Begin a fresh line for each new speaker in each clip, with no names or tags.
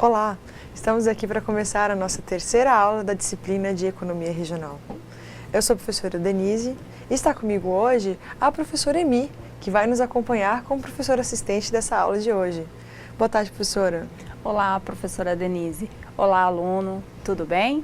Olá, estamos aqui para começar a nossa terceira aula da disciplina de Economia Regional. Eu sou a professora Denise e está comigo hoje a professora Emi, que vai nos acompanhar como professora assistente dessa aula de hoje. Boa tarde, professora.
Olá, professora Denise. Olá, aluno. Tudo bem?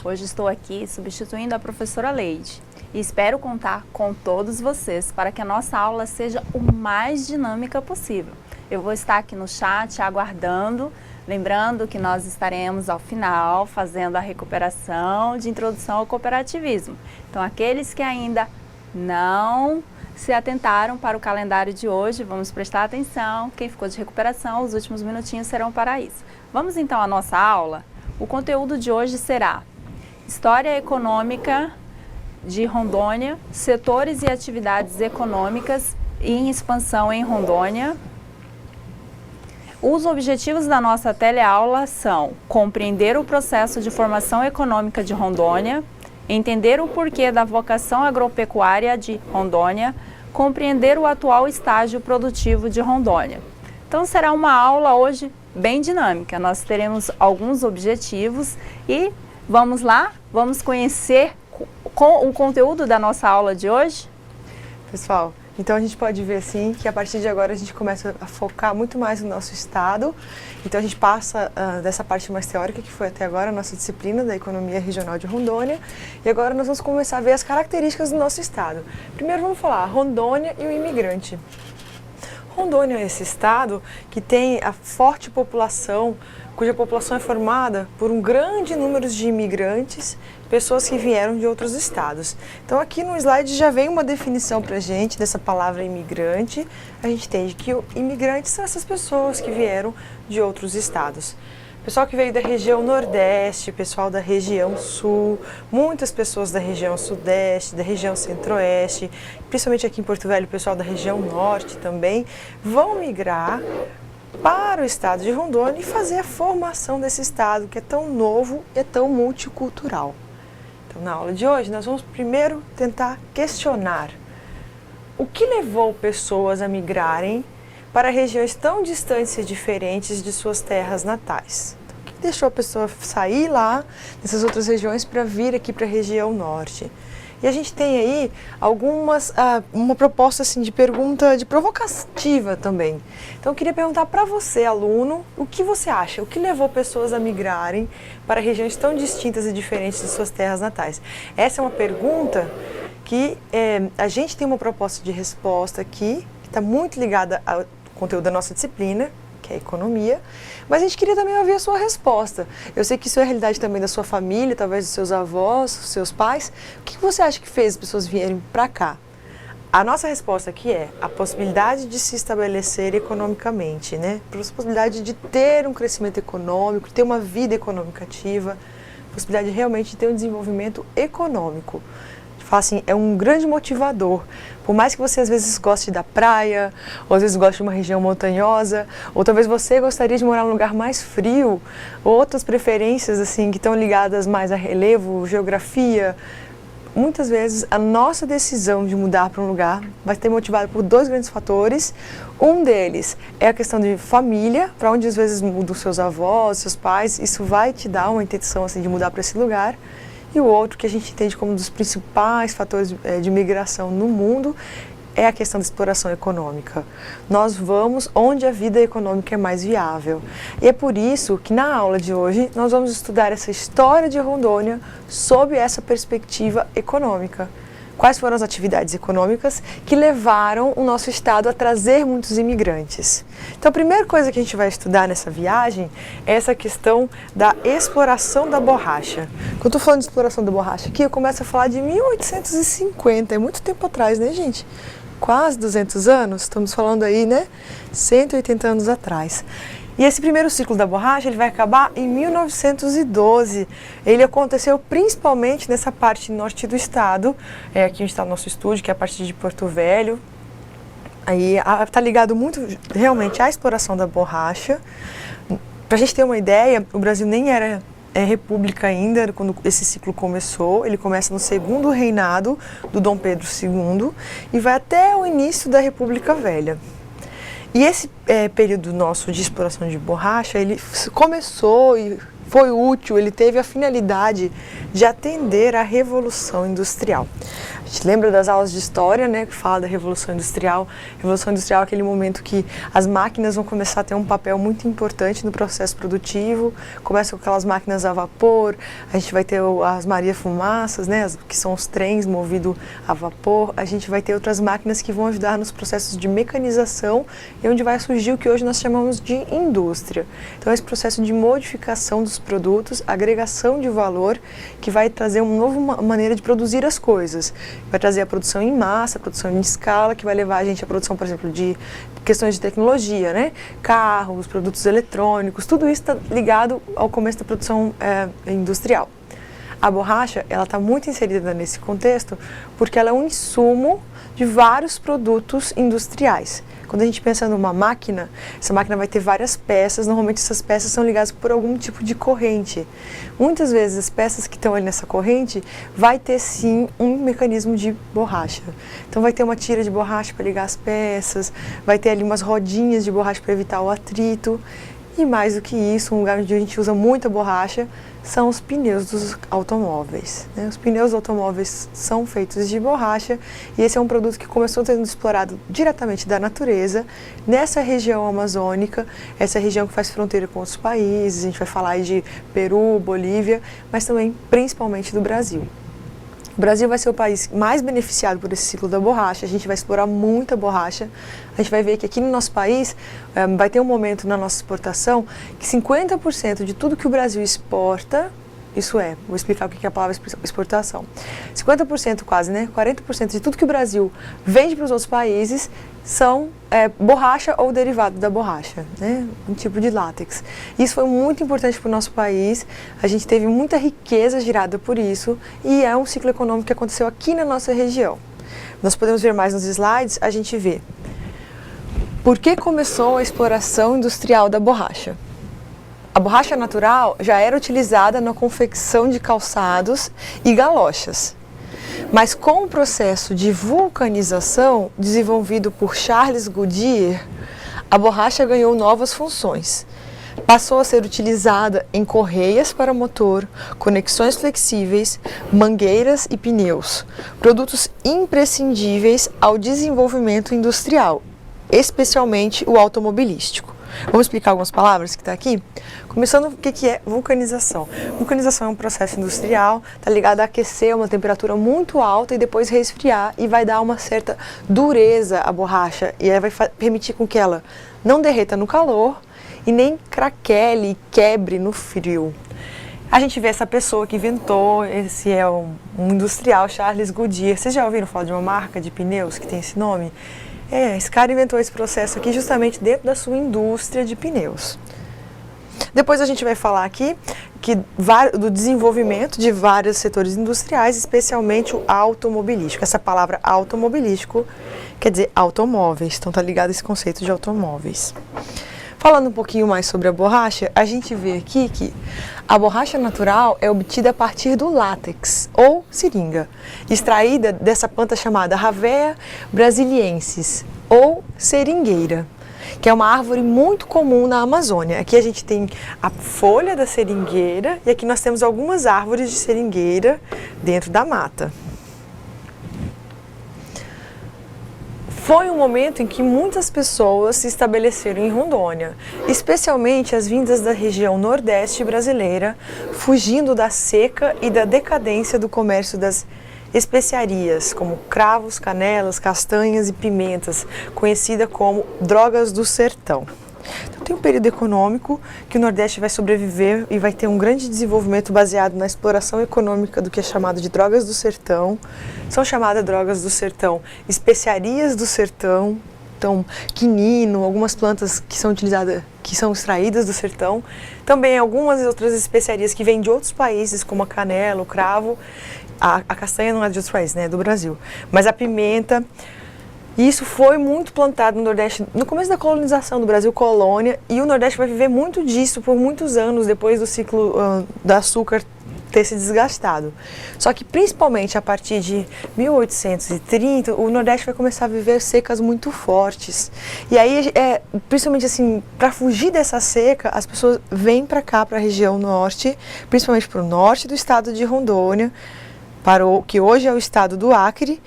Hoje estou aqui substituindo a professora Leide e espero contar com todos vocês para que a nossa aula seja o mais dinâmica possível. Eu vou estar aqui no chat aguardando, lembrando que nós estaremos ao final fazendo a recuperação de introdução ao cooperativismo. Então, aqueles que ainda não se atentaram para o calendário de hoje, vamos prestar atenção. Quem ficou de recuperação, os últimos minutinhos serão para isso. Vamos então à nossa aula. O conteúdo de hoje será História Econômica de Rondônia, setores e atividades econômicas em expansão em Rondônia. Os objetivos da nossa teleaula são compreender o processo de formação econômica de Rondônia, entender o porquê da vocação agropecuária de Rondônia, compreender o atual estágio produtivo de Rondônia. Então será uma aula hoje bem dinâmica, nós teremos alguns objetivos e vamos lá, vamos conhecer o conteúdo da nossa aula de hoje?
Pessoal, então a gente pode ver assim que a partir de agora a gente começa a focar muito mais no nosso estado. Então a gente passa dessa parte mais teórica que foi até agora a nossa disciplina da Economia Regional de Rondônia. E agora nós vamos começar a ver as características do nosso estado. Primeiro vamos falar Rondônia e o imigrante. Rondônia é esse estado que tem a forte população, cuja população é formada por um grande número de imigrantes, pessoas que vieram de outros estados. Então aqui no slide já vem uma definição para a gente dessa palavra imigrante. A gente entende que o imigrante são essas pessoas que vieram de outros estados. Pessoal que veio da região Nordeste, pessoal da região Sul, muitas pessoas da região Sudeste, da região Centro-Oeste, principalmente aqui em Porto Velho, o pessoal da região Norte também, vão migrar para o estado de Rondônia e fazer a formação desse estado que é tão novo e tão multicultural. Então, na aula de hoje, nós vamos primeiro tentar questionar o que levou pessoas a migrarem para regiões tão distantes e diferentes de suas terras natais. Então, o que deixou a pessoa sair lá dessas outras regiões para vir aqui para a região norte? E a gente tem aí uma proposta assim, de pergunta provocativa também. Então eu queria perguntar para você, aluno, o que você acha? O que levou pessoas a migrarem para regiões tão distintas e diferentes de suas terras natais? Essa é uma pergunta que a gente tem uma proposta de resposta aqui, que está muito ligada ao conteúdo da nossa disciplina, que é a economia, mas a gente queria também ouvir a sua resposta. Eu sei que isso é a realidade também da sua família, talvez dos seus avós, dos seus pais. O que você acha que fez as pessoas virem para cá? A nossa resposta aqui é a possibilidade de se estabelecer economicamente, né? A possibilidade de ter um crescimento econômico, ter uma vida econômica ativa, a possibilidade de realmente ter um desenvolvimento econômico. Fala assim, é um grande motivador. Por mais que você às vezes goste da praia, ou às vezes goste de uma região montanhosa, ou talvez você gostaria de morar num lugar mais frio, ou outras preferências assim que estão ligadas mais a relevo, geografia. Muitas vezes a nossa decisão de mudar para um lugar vai ser motivada por dois grandes fatores. Um deles é a questão de família, para onde às vezes mudam seus avós, seus pais, isso vai te dar uma intenção assim, de mudar para esse lugar. E o outro que a gente entende como um dos principais fatores de migração no mundo é a questão da exploração econômica. Nós vamos onde a vida econômica é mais viável. E é por isso que na aula de hoje nós vamos estudar essa história de Rondônia sob essa perspectiva econômica. Quais foram as atividades econômicas que levaram o nosso estado a trazer muitos imigrantes? Então, a primeira coisa que a gente vai estudar nessa viagem é essa questão da exploração da borracha. Quando eu estou falando de exploração da borracha aqui, eu começo a falar de 1850, é muito tempo atrás, né, gente? Quase 200 anos, estamos falando aí, né? 180 anos atrás. E esse primeiro ciclo da borracha ele vai acabar em 1912. Ele aconteceu principalmente nessa parte norte do estado, aqui onde está o nosso estúdio, que é a parte de Porto Velho. Aí está ligado muito realmente à exploração da borracha. Para a gente ter uma ideia, o Brasil nem era república ainda quando esse ciclo começou. Ele começa no segundo reinado do Dom Pedro II e vai até o início da República Velha. E esse período nosso de exploração de borracha, ele começou e foi útil, ele teve a finalidade de atender à Revolução Industrial. A gente lembra das aulas de história, né, que fala da Revolução Industrial. Revolução Industrial é aquele momento que as máquinas vão começar a ter um papel muito importante no processo produtivo. Começa com aquelas máquinas a vapor, a gente vai ter as Maria-Fumaças, né, que são os trens movidos a vapor. A gente vai ter outras máquinas que vão ajudar nos processos de mecanização e onde vai surgir o que hoje nós chamamos de indústria. Então, esse processo de modificação dos produtos, agregação de valor, que vai trazer uma nova maneira de produzir as coisas. Vai trazer a produção em massa, a produção em escala, que vai levar a gente à produção, por exemplo, de questões de tecnologia, né? Carros, produtos eletrônicos, tudo isso está ligado ao começo da produção industrial. A borracha, ela está muito inserida nesse contexto porque ela é um insumo de vários produtos industriais. Quando a gente pensa numa máquina, essa máquina vai ter várias peças, normalmente essas peças são ligadas por algum tipo de corrente. Muitas vezes as peças que estão ali nessa corrente vai ter sim um mecanismo de borracha. Então vai ter uma tira de borracha para ligar as peças, vai ter ali umas rodinhas de borracha para evitar o atrito. E mais do que isso, um lugar onde a gente usa muita borracha são os pneus dos automóveis, né? Os pneus dos automóveis são feitos de borracha e esse é um produto que começou sendo explorado diretamente da natureza nessa região amazônica, essa região que faz fronteira com outros países. A gente vai falar aí de Peru, Bolívia, mas também principalmente do Brasil. O Brasil vai ser o país mais beneficiado por esse ciclo da borracha. A gente vai explorar muita borracha. A gente vai ver que aqui no nosso país vai ter um momento na nossa exportação que 50% de tudo que o Brasil exporta, isso é, vou explicar o que é a palavra exportação. 50% quase, né? 40% de tudo que o Brasil vende para os outros países são borracha ou derivado da borracha, né? Um tipo de látex. Isso foi muito importante para o nosso país, a gente teve muita riqueza gerada por isso e é um ciclo econômico que aconteceu aqui na nossa região. Nós podemos ver mais nos slides, a gente vê por que começou a exploração industrial da borracha. A borracha natural já era utilizada na confecção de calçados e galochas. Mas com o processo de vulcanização desenvolvido por Charles Goodyear, a borracha ganhou novas funções. Passou a ser utilizada em correias para motor, conexões flexíveis, mangueiras e pneus, produtos imprescindíveis ao desenvolvimento industrial, especialmente o automobilístico. Vamos explicar algumas palavras que está aqui? Começando, o que é vulcanização? Vulcanização é um processo industrial, está ligado a aquecer a uma temperatura muito alta e depois resfriar e vai dar uma certa dureza à borracha e aí vai permitir com que ela não derreta no calor e nem craquele e quebre no frio. A gente vê essa pessoa que inventou, esse é um industrial, Charles Goodyear. Vocês já ouviram falar de uma marca de pneus que tem esse nome? Esse cara inventou esse processo aqui justamente dentro da sua indústria de pneus. Depois a gente vai falar aqui do desenvolvimento de vários setores industriais, especialmente o automobilístico. Essa palavra automobilístico quer dizer automóveis, então está ligado a esse conceito de automóveis. Falando um pouquinho mais sobre a borracha, a gente vê aqui que a borracha natural é obtida a partir do látex ou seringa, extraída dessa planta chamada Hevea brasiliensis ou seringueira, que é uma árvore muito comum na Amazônia. Aqui a gente tem a folha da seringueira e aqui nós temos algumas árvores de seringueira dentro da mata. Foi um momento em que muitas pessoas se estabeleceram em Rondônia, especialmente as vindas da região nordeste brasileira, fugindo da seca e da decadência do comércio das especiarias, como cravos, canelas, castanhas e pimentas, conhecida como drogas do sertão. Então, tem um período econômico que o Nordeste vai sobreviver e vai ter um grande desenvolvimento baseado na exploração econômica do que é chamado de drogas do sertão. São chamadas drogas do sertão especiarias do sertão, então quinino, algumas plantas que são utilizadas, que são extraídas do sertão. Também algumas outras especiarias que vêm de outros países, como a canela, o cravo. A castanha não é de outros países, né? É do Brasil. Mas a pimenta. E isso foi muito plantado no Nordeste no começo da colonização do Brasil, colônia, e o Nordeste vai viver muito disso por muitos anos, depois do ciclo do açúcar ter se desgastado. Só que principalmente a partir de 1830, o Nordeste vai começar a viver secas muito fortes. E aí, principalmente assim, para fugir dessa seca, as pessoas vêm para cá, para a região norte, principalmente para o norte do estado de Rondônia, para o que hoje é o estado do Acre,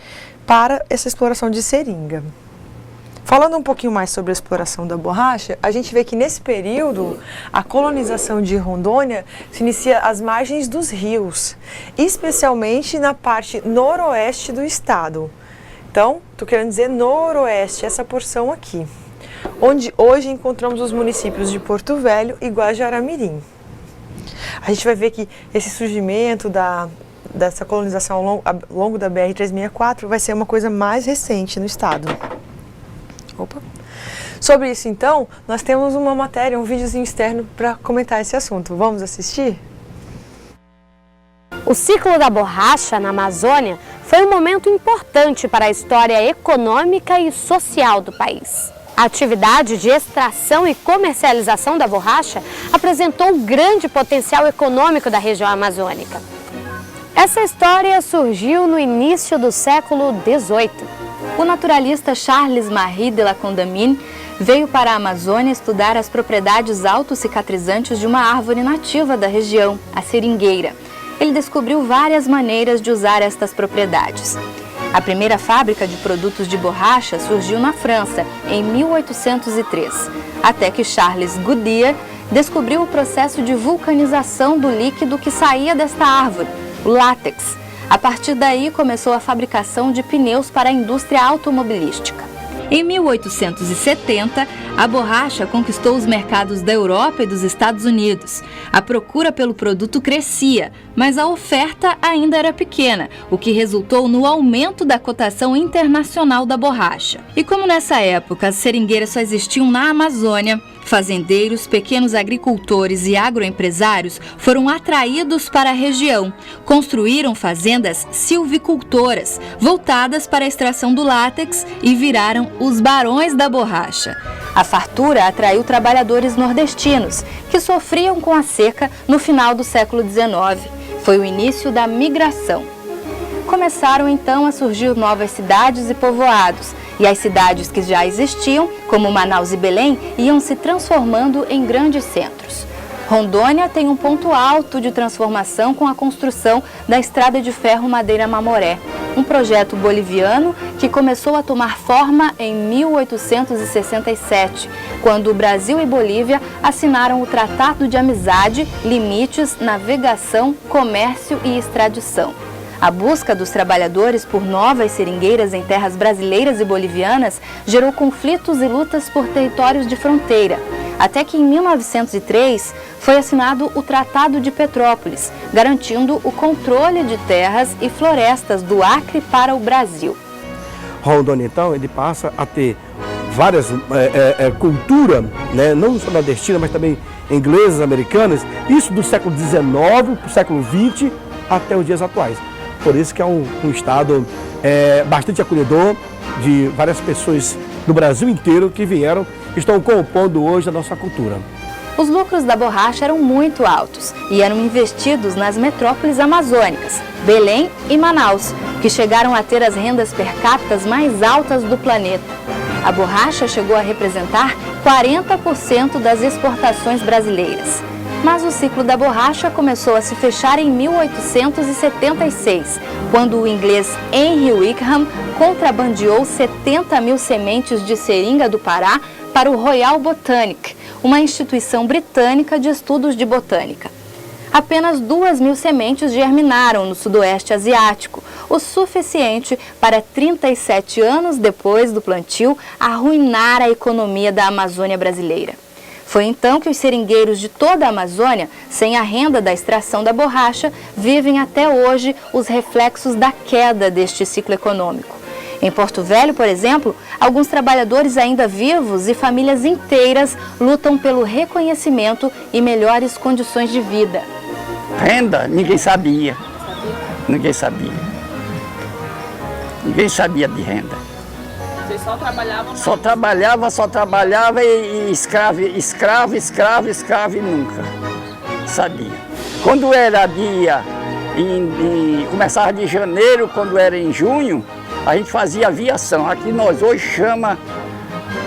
para essa exploração de seringa. Falando um pouquinho mais sobre a exploração da borracha, a gente vê que nesse período a colonização de Rondônia se inicia às margens dos rios, especialmente na parte noroeste do estado. Então, estou querendo dizer noroeste, essa porção aqui, onde hoje encontramos os municípios de Porto Velho e Guajará-Mirim. A gente vai ver que esse surgimento dessa colonização ao longo da BR-364 vai ser uma coisa mais recente no estado. Sobre isso, então, nós temos uma matéria, um videozinho externo para comentar esse assunto. Vamos assistir?
O ciclo da borracha na Amazônia foi um momento importante para a história econômica e social do país. A atividade de extração e comercialização da borracha apresentou um grande potencial econômico da região amazônica. Essa história surgiu no início do século XVIII.
O naturalista Charles Marie de la Condamine veio para a Amazônia estudar as propriedades autocicatrizantes de uma árvore nativa da região, a seringueira. Ele descobriu várias maneiras de usar estas propriedades. A primeira fábrica de produtos de borracha surgiu na França, em 1803, até que Charles Goodyear descobriu o processo de vulcanização do líquido que saía desta árvore, o látex. A partir daí começou a fabricação de pneus para a indústria automobilística. Em 1870, a borracha conquistou os mercados da Europa e dos Estados Unidos. A procura pelo produto crescia, mas a oferta ainda era pequena, o que resultou no aumento da cotação internacional da borracha. E como nessa época as seringueiras só existiam na Amazônia, fazendeiros, pequenos agricultores e agroempresários foram atraídos para a região. Construíram fazendas silvicultoras, voltadas para a extração do látex e viraram os barões da borracha. A fartura atraiu trabalhadores nordestinos, que sofriam com a seca no final do século XIX. Foi o início da migração. Começaram então a surgir novas cidades e povoados, e as cidades que já existiam, como Manaus e Belém, iam se transformando em grandes centros. Rondônia tem um ponto alto de transformação com a construção da Estrada de Ferro Madeira Mamoré, um projeto boliviano que começou a tomar forma em 1867, quando o Brasil e Bolívia assinaram o Tratado de Amizade, Limites, Navegação, Comércio e Extradição. A busca dos trabalhadores por novas seringueiras em terras brasileiras e bolivianas gerou conflitos e lutas por territórios de fronteira, até que em 1903 foi assinado o Tratado de Petrópolis, garantindo o controle de terras e florestas do Acre para o Brasil.
Rondônia, então, ele passa a ter várias culturas, né, não só nordestina, mas também inglesas, americanas, isso do século XIX para o século XX até os dias atuais. Por isso que é um estado bastante acolhedor de várias pessoas do Brasil inteiro que vieram e estão compondo hoje a nossa cultura.
Os lucros da borracha eram muito altos e eram investidos nas metrópoles amazônicas, Belém e Manaus, que chegaram a ter as rendas per capita mais altas do planeta. A borracha chegou a representar 40% das exportações brasileiras. Mas o ciclo da borracha começou a se fechar em 1876, quando o inglês Henry Wickham contrabandeou 70 mil sementes de seringa do Pará para o Royal Botanic, uma instituição britânica de estudos de botânica. Apenas 2.000 sementes germinaram no sudoeste asiático, o suficiente para 37 anos depois do plantio arruinar a economia da Amazônia brasileira. Foi então que os seringueiros de toda a Amazônia, sem a renda da extração da borracha, vivem até hoje os reflexos da queda deste ciclo econômico. Em Porto Velho, por exemplo, alguns trabalhadores ainda vivos e famílias inteiras lutam pelo reconhecimento e melhores condições de vida.
Renda, ninguém sabia. Ninguém sabia. Ninguém sabia de renda.
Vocês só trabalhavam?
Só trabalhava e escravo e nunca sabia. Quando era dia Começava de janeiro, quando era em junho, a gente fazia aviação. Aqui nós hoje chama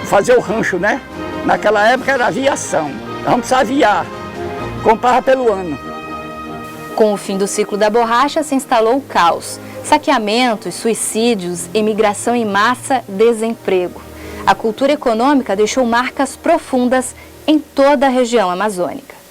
fazer o rancho, né? Naquela época era aviação. Vamos precisar aviar. Comprava pelo ano.
Com o fim do ciclo da borracha, se instalou o caos. Saqueamentos, suicídios, imigração em massa, desemprego. A cultura econômica deixou marcas profundas em toda a região amazônica.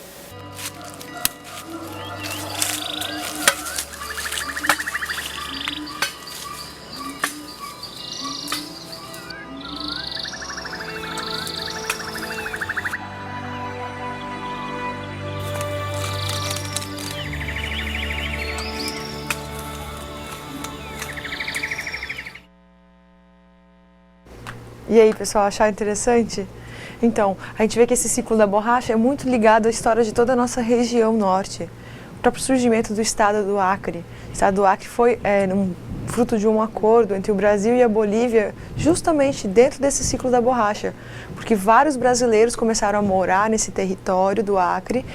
E aí, pessoal, acharam interessante? Então, a gente vê que esse ciclo da borracha é muito ligado à história de toda a nossa região norte. O próprio surgimento do estado do Acre. O estado do Acre foi fruto de um acordo entre o Brasil e a Bolívia, justamente dentro desse ciclo da borracha. Porque vários brasileiros começaram a morar nesse território do Acre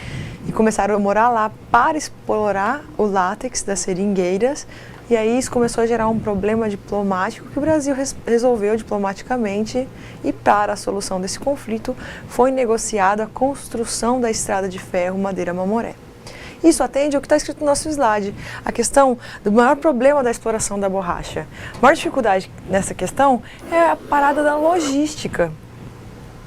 e começaram a morar lá para explorar o látex das seringueiras. E aí isso começou a gerar um problema diplomático que o Brasil resolveu diplomaticamente, e para a solução desse conflito foi negociada a construção da estrada de ferro Madeira-Mamoré. Isso atende ao que está escrito no nosso slide, a questão do maior problema da exploração da borracha. A maior dificuldade nessa questão é a parada da logística.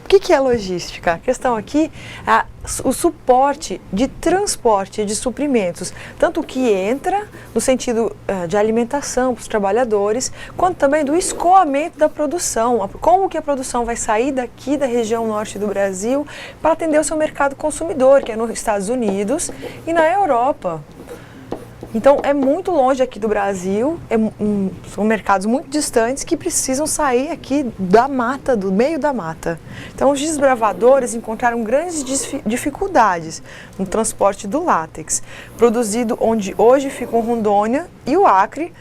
O que é logística? A questão aqui é o suporte de transporte de suprimentos, tanto o que entra no sentido de alimentação para os trabalhadores, quanto também do escoamento da produção, como que a produção vai sair daqui da região norte do Brasil para atender o seu mercado consumidor, que é nos Estados Unidos e na Europa. Então é muito longe aqui do Brasil, são mercados muito distantes que precisam sair aqui da mata, do meio da mata. Então os desbravadores encontraram grandes dificuldades no transporte do látex, produzido onde hoje ficam Rondônia e o Acre,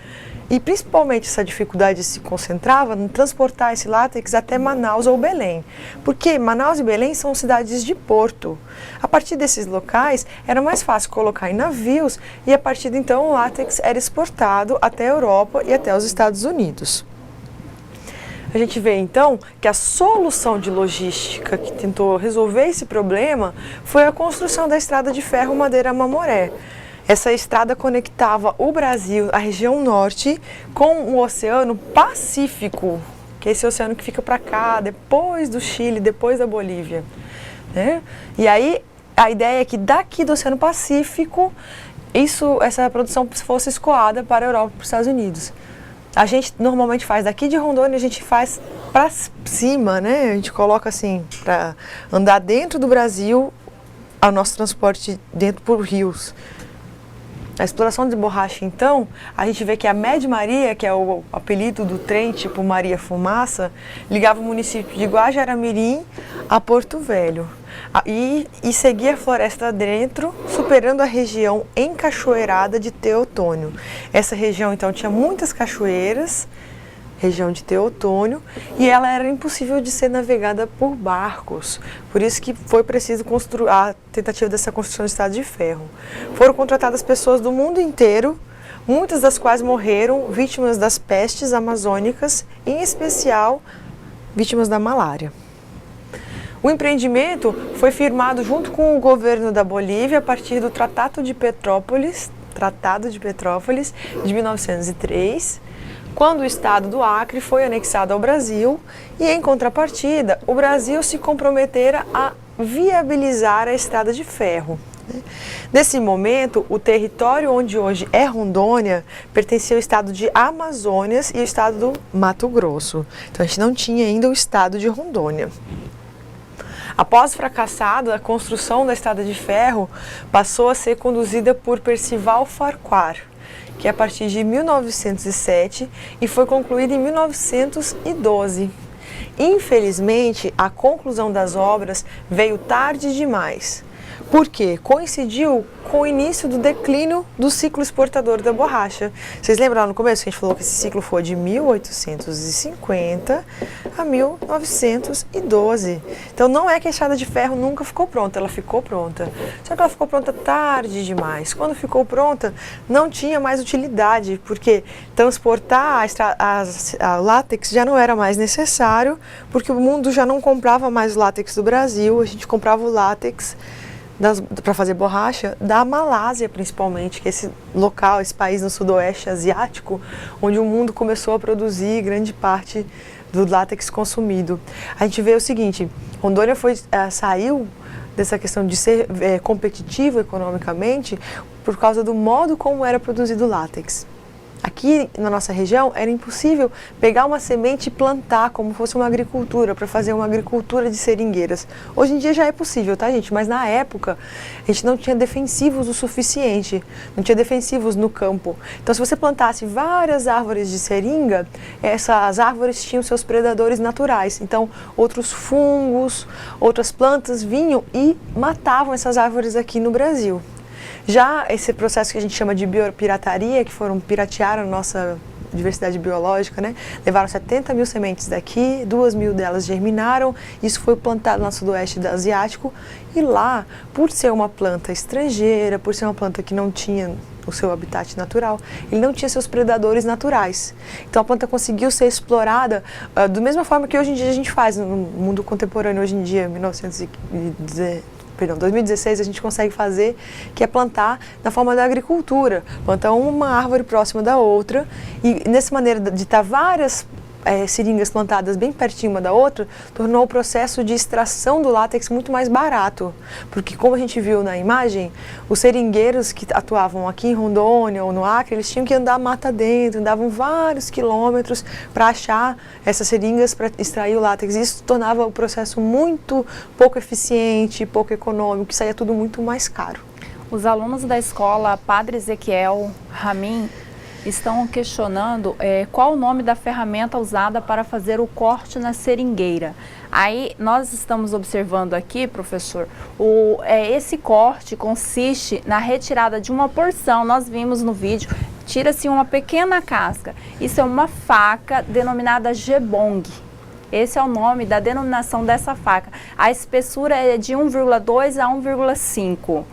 e principalmente essa dificuldade se concentrava em transportar esse látex até Manaus ou Belém, porque Manaus e Belém são cidades de porto. A partir desses locais era mais fácil colocar em navios e a partir de então o látex era exportado até a Europa e até os Estados Unidos. A gente vê então que a solução de logística que tentou resolver esse problema foi a construção da estrada de ferro Madeira-Mamoré. Essa estrada conectava o Brasil, a região norte, com o Oceano Pacífico, que é esse oceano que fica para cá, depois do Chile, depois da Bolívia, né? E aí a ideia é que daqui do Oceano Pacífico, essa produção fosse escoada para a Europa e para os Estados Unidos. A gente normalmente faz daqui de Rondônia, a gente faz para cima, né? A gente coloca assim, para andar dentro do Brasil, o nosso transporte dentro por rios. A exploração de borracha, então, a gente vê que a Média Maria, que é o apelido do trem, tipo Maria Fumaça, ligava o município de Guajará-Mirim a Porto Velho e seguia a floresta dentro, superando a região encachoeirada de Teotônio. Essa região, então, tinha muitas cachoeiras, região de Teotônio, e ela era impossível de ser navegada por barcos. Por isso que foi preciso construir a tentativa dessa construção de estrada de ferro. Foram contratadas pessoas do mundo inteiro, muitas das quais morreram vítimas das pestes amazônicas, em especial vítimas da malária. O empreendimento foi firmado junto com o governo da Bolívia a partir do Tratado de Petrópolis de 1903, quando o estado do Acre foi anexado ao Brasil e, em contrapartida, o Brasil se comprometera a viabilizar a estrada de ferro. Nesse momento, o território onde hoje é Rondônia pertencia ao estado de Amazonas e ao estado do Mato Grosso. Então a gente não tinha ainda o estado de Rondônia. Após fracassada, a construção da estrada de ferro passou a ser conduzida por Percival Farquhar, que é a partir de 1907 e foi concluída em 1912. Infelizmente, a conclusão das obras veio tarde demais. Por quê? Coincidiu com o início do declínio do ciclo exportador da borracha. Vocês lembram lá no começo que a gente falou que esse ciclo foi de 1850 a 1912. Então não é que a estrada de ferro nunca ficou pronta, ela ficou pronta. Só que ela ficou pronta tarde demais. Quando ficou pronta, não tinha mais utilidade, porque transportar a látex já não era mais necessário, porque o mundo já não comprava mais o látex do Brasil, a gente comprava o látex para fazer borracha da Malásia, principalmente, que é esse local, esse país no sudoeste asiático, onde o mundo começou a produzir grande parte do látex consumido. A gente vê o seguinte, Rondônia saiu dessa questão de ser competitivo economicamente por causa do modo como era produzido o látex. Aqui na nossa região era impossível pegar uma semente e plantar como fosse uma agricultura, para fazer uma agricultura de seringueiras. Hoje em dia já é possível, tá, gente? Mas na época a gente não tinha defensivos o suficiente, não tinha defensivos no campo. Então se você plantasse várias árvores de seringa, essas árvores tinham seus predadores naturais. Então outros fungos, outras plantas vinham e matavam essas árvores aqui no Brasil. Já esse processo que a gente chama de biopirataria, que piratearam a nossa diversidade biológica, né? Levaram 70 mil sementes daqui, 2 mil delas germinaram, isso foi plantado no sudoeste asiático e lá, por ser uma planta estrangeira, por ser uma planta que não tinha o seu habitat natural, ele não tinha seus predadores naturais. Então a planta conseguiu ser explorada da mesma forma que hoje em dia a gente faz no mundo contemporâneo, hoje em dia, 2016 a gente consegue fazer, que é plantar na forma da agricultura, plantar uma árvore próxima da outra e nessa maneira de estar várias seringas plantadas bem pertinho uma da outra, tornou o processo de extração do látex muito mais barato, porque como a gente viu na imagem, os seringueiros que atuavam aqui em Rondônia ou no Acre, eles tinham que andar mata dentro, andavam vários quilômetros para achar essas seringas para extrair o látex. Isso tornava o processo muito pouco eficiente, pouco econômico, que saía tudo muito mais caro.
Os alunos da escola Padre Ezequiel Ramin estão questionando qual o nome da ferramenta usada para fazer o corte na seringueira. Aí nós estamos observando aqui, professor, esse corte consiste na retirada de uma porção, nós vimos no vídeo, tira-se uma pequena casca. Isso é uma faca denominada Gebong. Esse é o nome da denominação dessa faca. A espessura é de 1,2 a 1,5.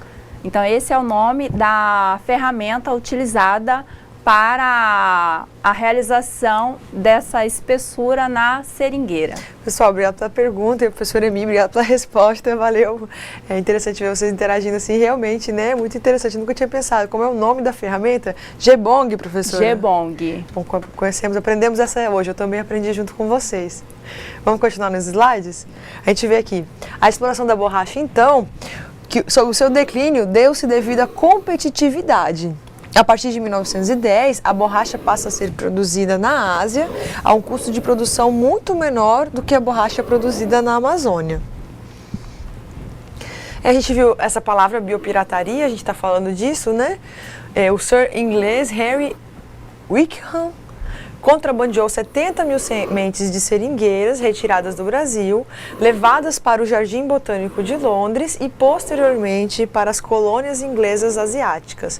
Então esse é o nome da ferramenta utilizada para a realização dessa espessura na seringueira.
Pessoal, obrigado pela pergunta e a professora Emi, obrigado pela resposta, valeu. É interessante ver vocês interagindo assim, realmente, né? Muito interessante, eu nunca tinha pensado. Como é o nome da ferramenta? Gebong, professora?
Gebong.
Bom, conhecemos, aprendemos essa hoje, eu também aprendi junto com vocês. Vamos continuar nos slides? A gente vê aqui, a exploração da borracha, então, que o seu declínio deu-se devido à competitividade. A partir de 1910, a borracha passa a ser produzida na Ásia a um custo de produção muito menor do que a borracha produzida na Amazônia. A gente viu essa palavra biopirataria, a gente está falando disso, né? O Sir inglês Henry Wickham contrabandeou 70 mil sementes de seringueiras retiradas do Brasil, levadas para o Jardim Botânico de Londres e posteriormente para as colônias inglesas asiáticas.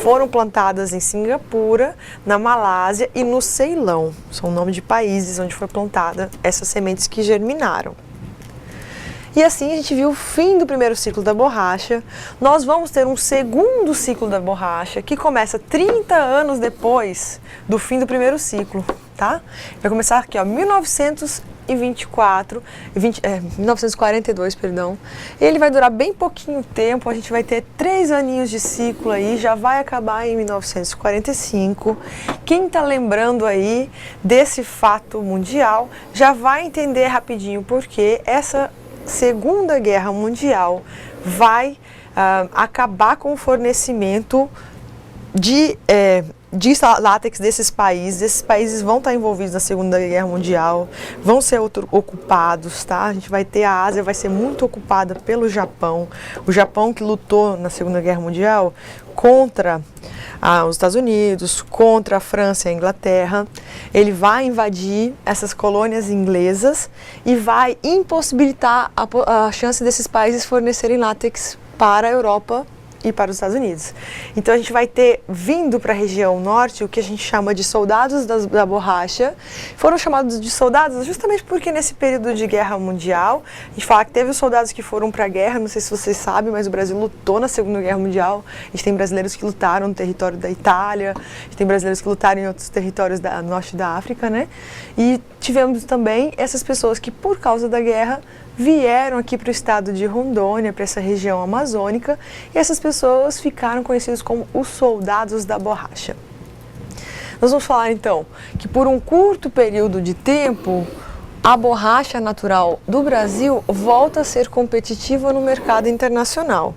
Foram plantadas em Singapura, na Malásia e no Ceilão. São o nome de países onde foi plantada essas sementes que germinaram. E assim a gente viu o fim do primeiro ciclo da borracha. Nós vamos ter um segundo ciclo da borracha que começa 30 anos depois do fim do primeiro ciclo, tá? Vai começar aqui, ó, 1942, perdão. Ele vai durar bem pouquinho tempo, a gente vai ter 3 aninhos de ciclo aí, já vai acabar em 1945. Quem tá lembrando aí desse fato mundial já vai entender rapidinho porque essa Segunda Guerra Mundial vai acabar com o fornecimento de látex desses países. Esses países vão estar envolvidos na Segunda Guerra Mundial, vão ser ocupados, tá? A gente vai ter a Ásia, vai ser muito ocupada pelo Japão. O Japão que lutou na Segunda Guerra Mundial contra os Estados Unidos, contra a França e a Inglaterra. Ele vai invadir essas colônias inglesas e vai impossibilitar a chance desses países fornecerem látex para a Europa e para os Estados Unidos. Então a gente vai ter vindo para a região norte o que a gente chama de soldados da borracha. Foram chamados de soldados justamente porque nesse período de guerra mundial, a gente fala que teve os soldados que foram para a guerra, não sei se vocês sabem, mas o Brasil lutou na Segunda Guerra Mundial. A gente tem brasileiros que lutaram no território da Itália, a gente tem brasileiros que lutaram em outros territórios do norte da África, né? E tivemos também essas pessoas que por causa da guerra vieram aqui para o estado de Rondônia, para essa região amazônica, e essas pessoas ficaram conhecidas como os soldados da borracha. Nós vamos falar então que por um curto período de tempo, a borracha natural do Brasil volta a ser competitiva no mercado internacional.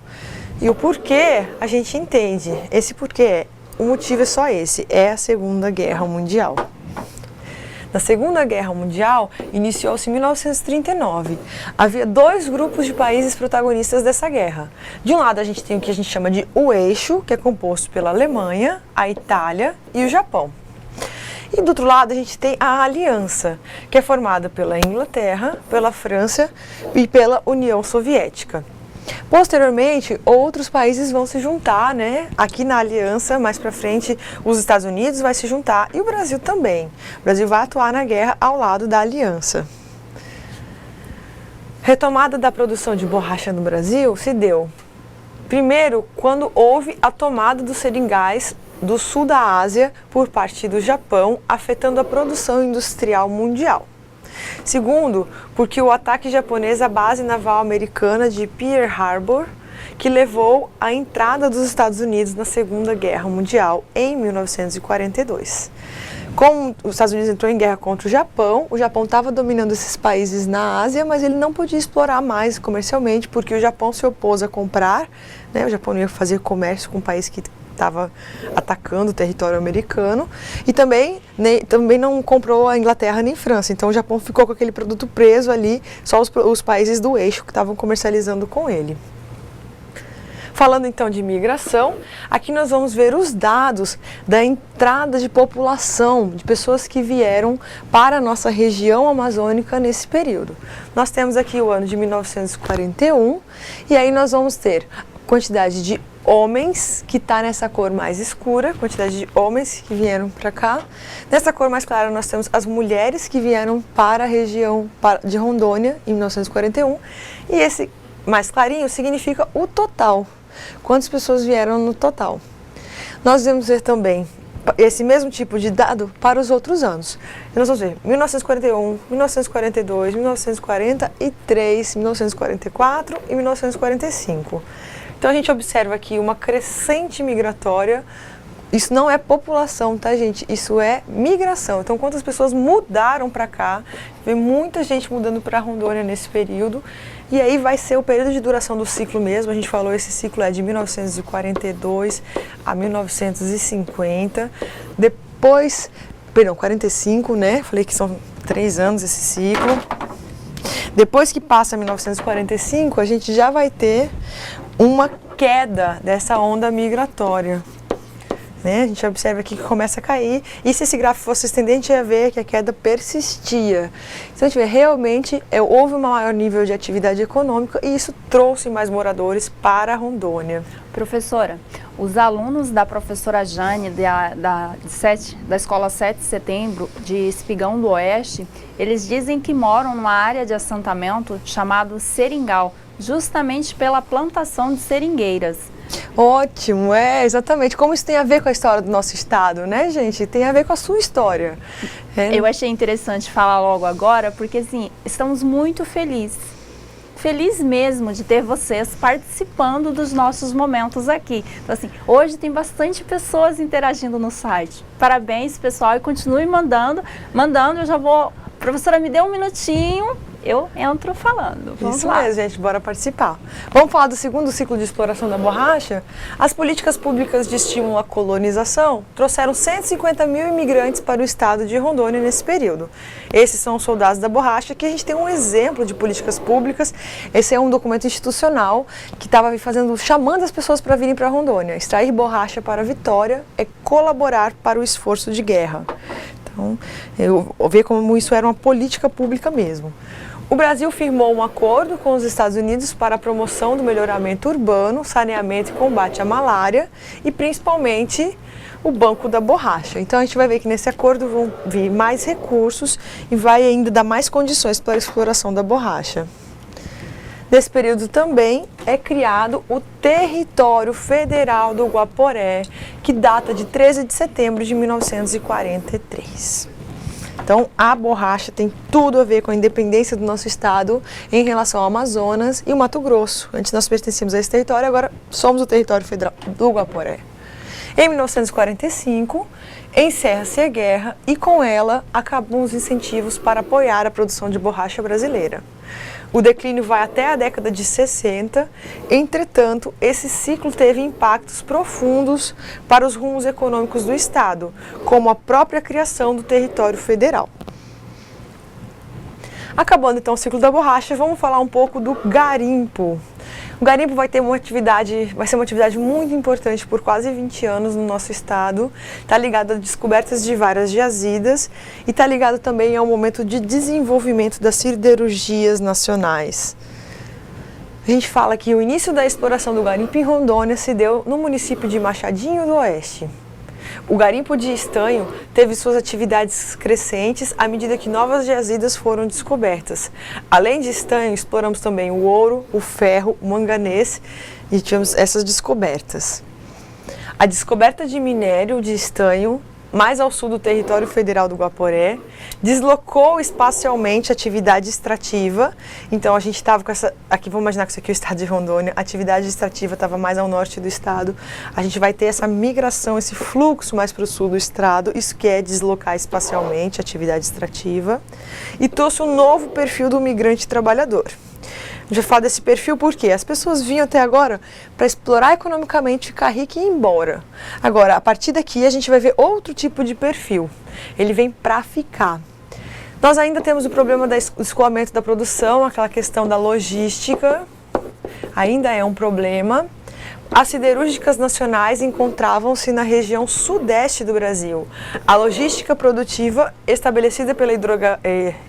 E o porquê a gente entende. Esse porquê, o motivo é só esse, é a Segunda Guerra Mundial. Na Segunda Guerra Mundial, iniciou-se em 1939. Havia dois grupos de países protagonistas dessa guerra. De um lado, a gente tem o que a gente chama de o eixo, que é composto pela Alemanha, a Itália e o Japão. E do outro lado, a gente tem a Aliança, que é formada pela Inglaterra, pela França e pela União Soviética. Posteriormente, outros países vão se juntar, né? Aqui na Aliança, mais para frente, os Estados Unidos vai se juntar e o Brasil também. O Brasil vai atuar na guerra ao lado da Aliança. Retomada da produção de borracha no Brasil se deu, primeiro, quando houve a tomada dos seringais do sul da Ásia por parte do Japão, afetando a produção industrial mundial. Segundo, porque o ataque japonês à base naval americana de Pearl Harbor, que levou à entrada dos Estados Unidos na Segunda Guerra Mundial em 1942. Como os Estados Unidos entrou em guerra contra o Japão estava dominando esses países na Ásia, mas ele não podia explorar mais comercialmente, porque o Japão se opôs a comprar, né? O Japão não ia fazer comércio com um país que estava atacando o território americano, e também não comprou a Inglaterra nem França. Então o Japão ficou com aquele produto preso ali, só os países do eixo que estavam comercializando com ele. Falando então de migração, aqui nós vamos ver os dados da entrada de população, de pessoas que vieram para a nossa região amazônica nesse período. Nós temos aqui o ano de 1941, e aí nós vamos ter quantidade de homens, que está nessa cor mais escura, quantidade de homens que vieram para cá. Nessa cor mais clara nós temos as mulheres que vieram para a região de Rondônia em 1941, e esse mais clarinho significa o total, quantas pessoas vieram no total. Nós vamos ver também esse mesmo tipo de dado para os outros anos. E nós vamos ver 1941, 1942, 1943, 1944 e 1945. Então a gente observa aqui uma crescente migratória. Isso não é população, tá, gente? Isso é migração. Então, quantas pessoas mudaram para cá? Vem muita gente mudando para Rondônia nesse período. E aí vai ser o período de duração do ciclo mesmo. A gente falou, esse ciclo é de 1942 a 1950. Depois, 45, né? Falei que são 3 anos esse ciclo. Depois que passa 1945, a gente já vai ter uma queda dessa onda migratória. Né? A gente observa aqui que começa a cair, e se esse gráfico fosse estender, a gente ia ver que a queda persistia. Então a gente vê realmente houve um maior nível de atividade econômica, e isso trouxe mais moradores para Rondônia.
Professora, os alunos da professora Jane da Escola 7 de Setembro de Espigão do Oeste, eles dizem que moram numa área de assentamento chamado Seringal, justamente pela plantação de seringueiras.
Ótimo, exatamente. Como isso tem a ver com a história do nosso estado, né, gente? Tem a ver com a sua história.
Eu achei interessante falar logo agora, porque assim, estamos muito felizes. Feliz mesmo de ter vocês participando dos nossos momentos aqui. Então assim, hoje tem bastante pessoas interagindo no site. Parabéns, pessoal, e continue mandando, eu já vou... Professora, me dê um minutinho, eu entro falando. Vamos lá.
Mesmo, gente, bora participar. Vamos falar do segundo ciclo de exploração da borracha? As políticas públicas de estímulo à colonização trouxeram 150 mil imigrantes para o estado de Rondônia nesse período. Esses são os soldados da borracha, que a gente tem um exemplo de políticas públicas. Esse é um documento institucional que estava chamando as pessoas para virem para Rondônia. Extrair borracha para a vitória é colaborar para o esforço de guerra. Então, eu vejo como isso era uma política pública mesmo. O Brasil firmou um acordo com os Estados Unidos para a promoção do melhoramento urbano, saneamento e combate à malária e principalmente o Banco da Borracha. Então a gente vai ver que nesse acordo vão vir mais recursos e vai ainda dar mais condições para a exploração da borracha. Nesse período também é criado o Território Federal do Guaporé, que data de 13 de setembro de 1943. Então, a borracha tem tudo a ver com a independência do nosso estado em relação ao Amazonas e o Mato Grosso. Antes nós pertencíamos a esse território, agora somos o Território Federal do Guaporé. Em 1945, encerra-se a guerra e com ela acabam os incentivos para apoiar a produção de borracha brasileira. O declínio vai até a década de 60, entretanto, esse ciclo teve impactos profundos para os rumos econômicos do Estado, como a própria criação do território federal. Acabando então o ciclo da borracha, vamos falar um pouco do garimpo. O garimpo vai ser uma atividade muito importante por quase 20 anos no nosso estado. Está ligado a descobertas de várias jazidas e está ligado também ao momento de desenvolvimento das siderurgias nacionais. A gente fala que o início da exploração do garimpo em Rondônia se deu no município de Machadinho do Oeste. O garimpo de estanho teve suas atividades crescentes à medida que novas jazidas foram descobertas. Além de estanho, exploramos também o ouro, o ferro, o manganês e tivemos essas descobertas. A descoberta de minério de estanho, mais ao sul do território federal do Guaporé, deslocou espacialmente a atividade extrativa. Então a gente estava com essa, aqui vamos imaginar que isso aqui é o estado de Rondônia, a atividade extrativa estava mais ao norte do estado. A gente vai ter essa migração, esse fluxo mais para o sul do estado, isso que é deslocar espacialmente a atividade extrativa, e trouxe um novo perfil do migrante trabalhador. A gente vai falar desse perfil porque as pessoas vinham até agora para explorar economicamente, ficar rica e ir embora. Agora, a partir daqui, a gente vai ver outro tipo de perfil. Ele vem para ficar. Nós ainda temos o problema do escoamento da produção, aquela questão da logística, ainda é um problema. As siderúrgicas nacionais encontravam-se na região sudeste do Brasil. A logística produtiva estabelecida pela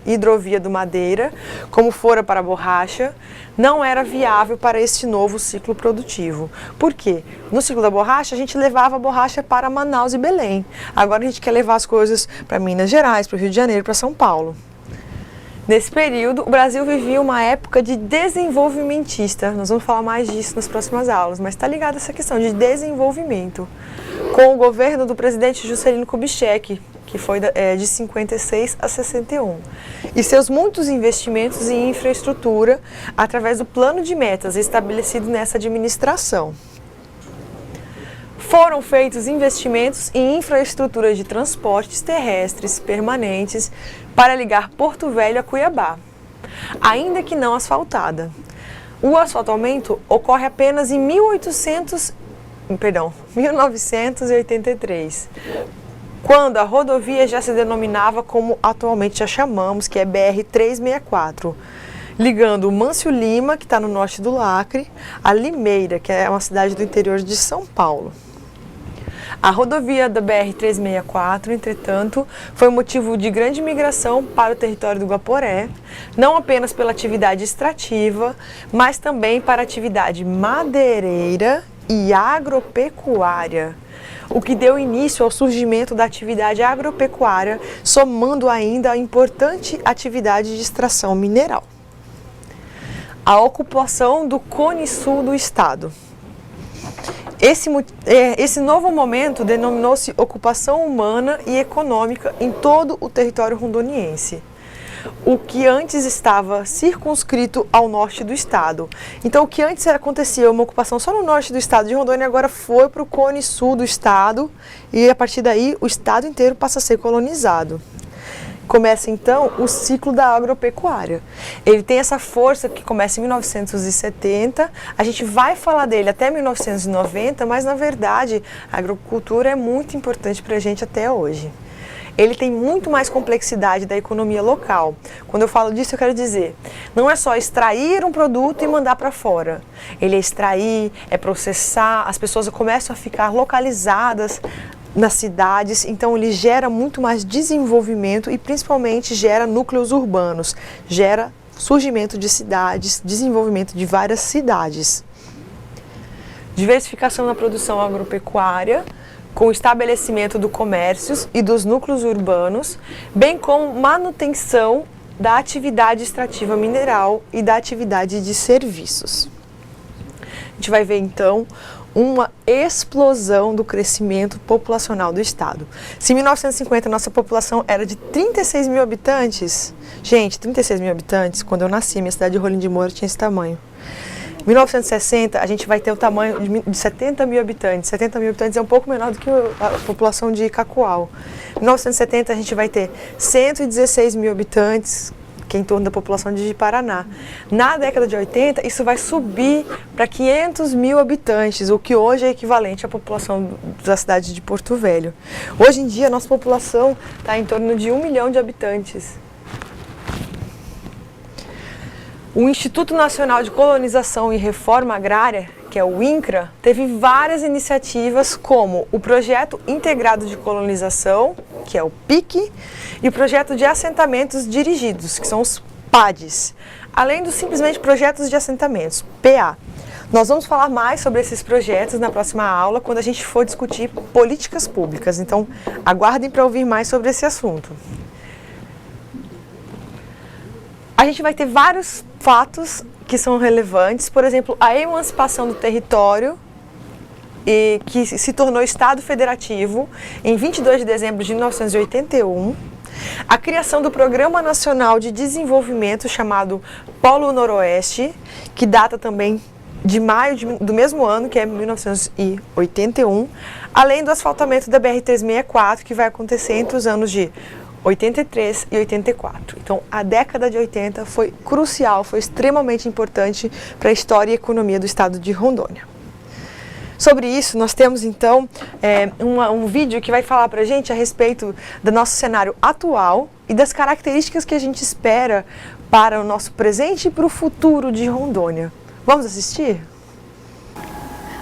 hidrovia do Madeira, como fora para a borracha, não era viável para este novo ciclo produtivo. Por quê? No ciclo da borracha, a gente levava a borracha para Manaus e Belém. Agora a gente quer levar as coisas para Minas Gerais, para o Rio de Janeiro, para São Paulo. Nesse período, o Brasil vivia uma época de desenvolvimentista. Nós vamos falar mais disso nas próximas aulas, mas está ligado a essa questão de desenvolvimento. Com o governo do presidente Juscelino Kubitschek, que foi de 56 a 61. E seus muitos investimentos em infraestrutura através do plano de metas estabelecido nessa administração. Foram feitos investimentos em infraestrutura de transportes terrestres permanentes para ligar Porto Velho a Cuiabá, ainda que não asfaltada. O asfaltamento ocorre apenas em 1983, quando a rodovia já se denominava como atualmente já chamamos, que é BR-364, ligando o Mâncio Lima, que está no norte do Acre, a Limeira, que é uma cidade do interior de São Paulo. A rodovia da BR-364, entretanto, foi motivo de grande migração para o território do Guaporé, não apenas pela atividade extrativa, mas também para a atividade madeireira e agropecuária, o que deu início ao surgimento da atividade agropecuária, somando ainda a importante atividade de extração mineral. A ocupação do Cone Sul do estado. Esse novo momento denominou-se ocupação humana e econômica em todo o território rondoniense, o que antes estava circunscrito ao norte do estado. Então, o que antes acontecia uma ocupação só no norte do estado de Rondônia, agora foi para o Cone Sul do estado e, a partir daí, o estado inteiro passa a ser colonizado. Começa então o ciclo da agropecuária. Ele tem essa força que começa em 1970, a gente vai falar dele até 1990, mas na verdade a agricultura é muito importante para a gente até hoje. Ele tem muito mais complexidade da economia local. Quando eu falo disso, eu quero dizer, não é só extrair um produto e mandar para fora. Ele é extrair, é processar, as pessoas começam a ficar localizadas nas cidades, então ele gera muito mais desenvolvimento e principalmente gera núcleos urbanos, gera surgimento de cidades, desenvolvimento de várias cidades. Diversificação na produção agropecuária, com o estabelecimento do comércio e dos núcleos urbanos, bem como manutenção da atividade extrativa mineral e da atividade de serviços. A gente vai ver então uma explosão do crescimento populacional do estado. Se em 1950 a nossa população era de 36 mil habitantes, gente, 36 mil habitantes, quando eu nasci, minha cidade de Rolim de Moura tinha esse tamanho. Em 1960, a gente vai ter o tamanho de 70 mil habitantes. 70 mil habitantes é um pouco menor do que a população de Cacoal. Em 1970, a gente vai ter 116 mil habitantes, que é em torno da população de Paraná. Na década de 80, isso vai subir para 500 mil habitantes, o que hoje é equivalente à população da cidade de Porto Velho. Hoje em dia, a nossa população está em torno de 1 milhão de habitantes. O Instituto Nacional de Colonização e Reforma Agrária, que é o INCRA, teve várias iniciativas como o Projeto Integrado de Colonização, que é o PIC, e o Projeto de Assentamentos Dirigidos, que são os PADs, além dos simplesmente projetos de assentamentos, PA. Nós vamos falar mais sobre esses projetos na próxima aula, quando a gente for discutir políticas públicas, então aguardem para ouvir mais sobre esse assunto. A gente vai ter vários fatos que são relevantes, por exemplo, a emancipação do território, que se tornou Estado Federativo em 22 de dezembro de 1981, a criação do Programa Nacional de Desenvolvimento chamado Polo Noroeste, que data também de maio do mesmo ano, que é 1981, além do asfaltamento da BR-364, que vai acontecer entre os anos de 83 e 84. Então, a década de 80 foi crucial, foi extremamente importante para a história e economia do estado de Rondônia. Sobre isso, nós temos então um vídeo que vai falar para a gente a respeito do nosso cenário atual e das características que a gente espera para o nosso presente e para o futuro de Rondônia. Vamos assistir?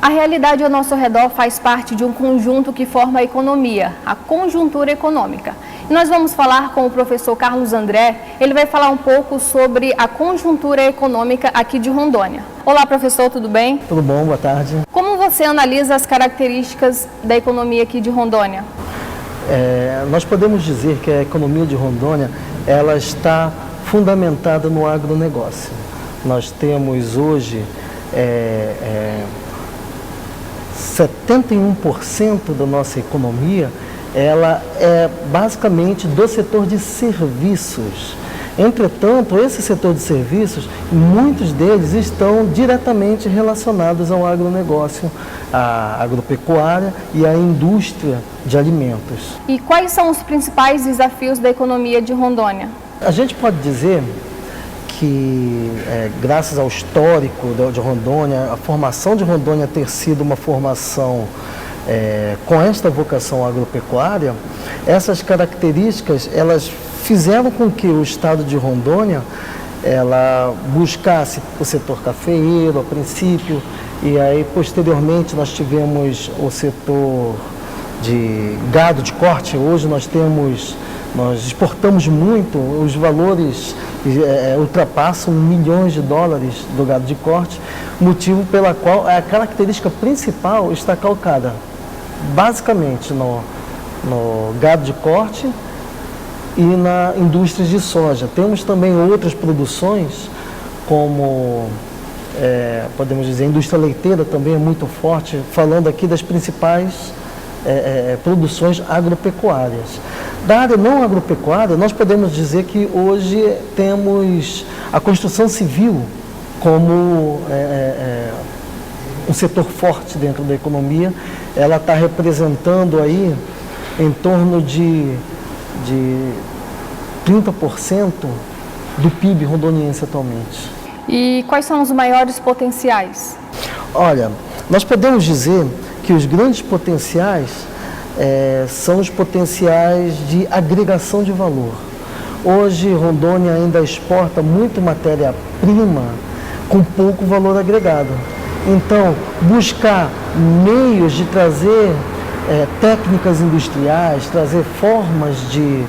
A realidade ao nosso redor faz parte de um conjunto que forma a economia, a conjuntura econômica. E nós vamos falar com o professor Carlos André, ele vai falar um pouco sobre a conjuntura econômica aqui de Rondônia. Olá, professor, tudo bem?
Tudo bom, boa tarde.
Como você analisa as características da economia aqui de Rondônia?
Nós podemos dizer que a economia de Rondônia, ela está fundamentada no agronegócio. Nós temos hoje 71% da nossa economia, ela é basicamente do setor de serviços. Entretanto, esse setor de serviços, muitos deles estão diretamente relacionados ao agronegócio, à agropecuária e à indústria de alimentos.
E quais são os principais desafios da economia de Rondônia?
A gente pode dizer que, graças ao histórico de Rondônia, a formação de Rondônia ter sido uma formação com esta vocação agropecuária, essas características, elas fizeram com que o estado de Rondônia, ela buscasse o setor cafeeiro a princípio, e aí posteriormente nós tivemos o setor de gado de corte. Hoje nós exportamos muito, os valores ultrapassam milhões de dólares do gado de corte, motivo pela qual a característica principal está calcada basicamente no gado de corte e na indústria de soja. Temos também outras produções, como podemos dizer, a indústria leiteira também é muito forte, falando aqui das principais produções agropecuárias. Da área não agropecuária, nós podemos dizer que hoje temos a construção civil como um setor forte dentro da economia. Ela está representando aí em torno de 30% do PIB rondoniense atualmente.
E quais são os maiores potenciais?
Olha, nós podemos dizer que os grandes potenciais são os potenciais de agregação de valor. Hoje, Rondônia ainda exporta muito matéria-prima com pouco valor agregado. Então, buscar meios de trazer técnicas industriais, trazer formas de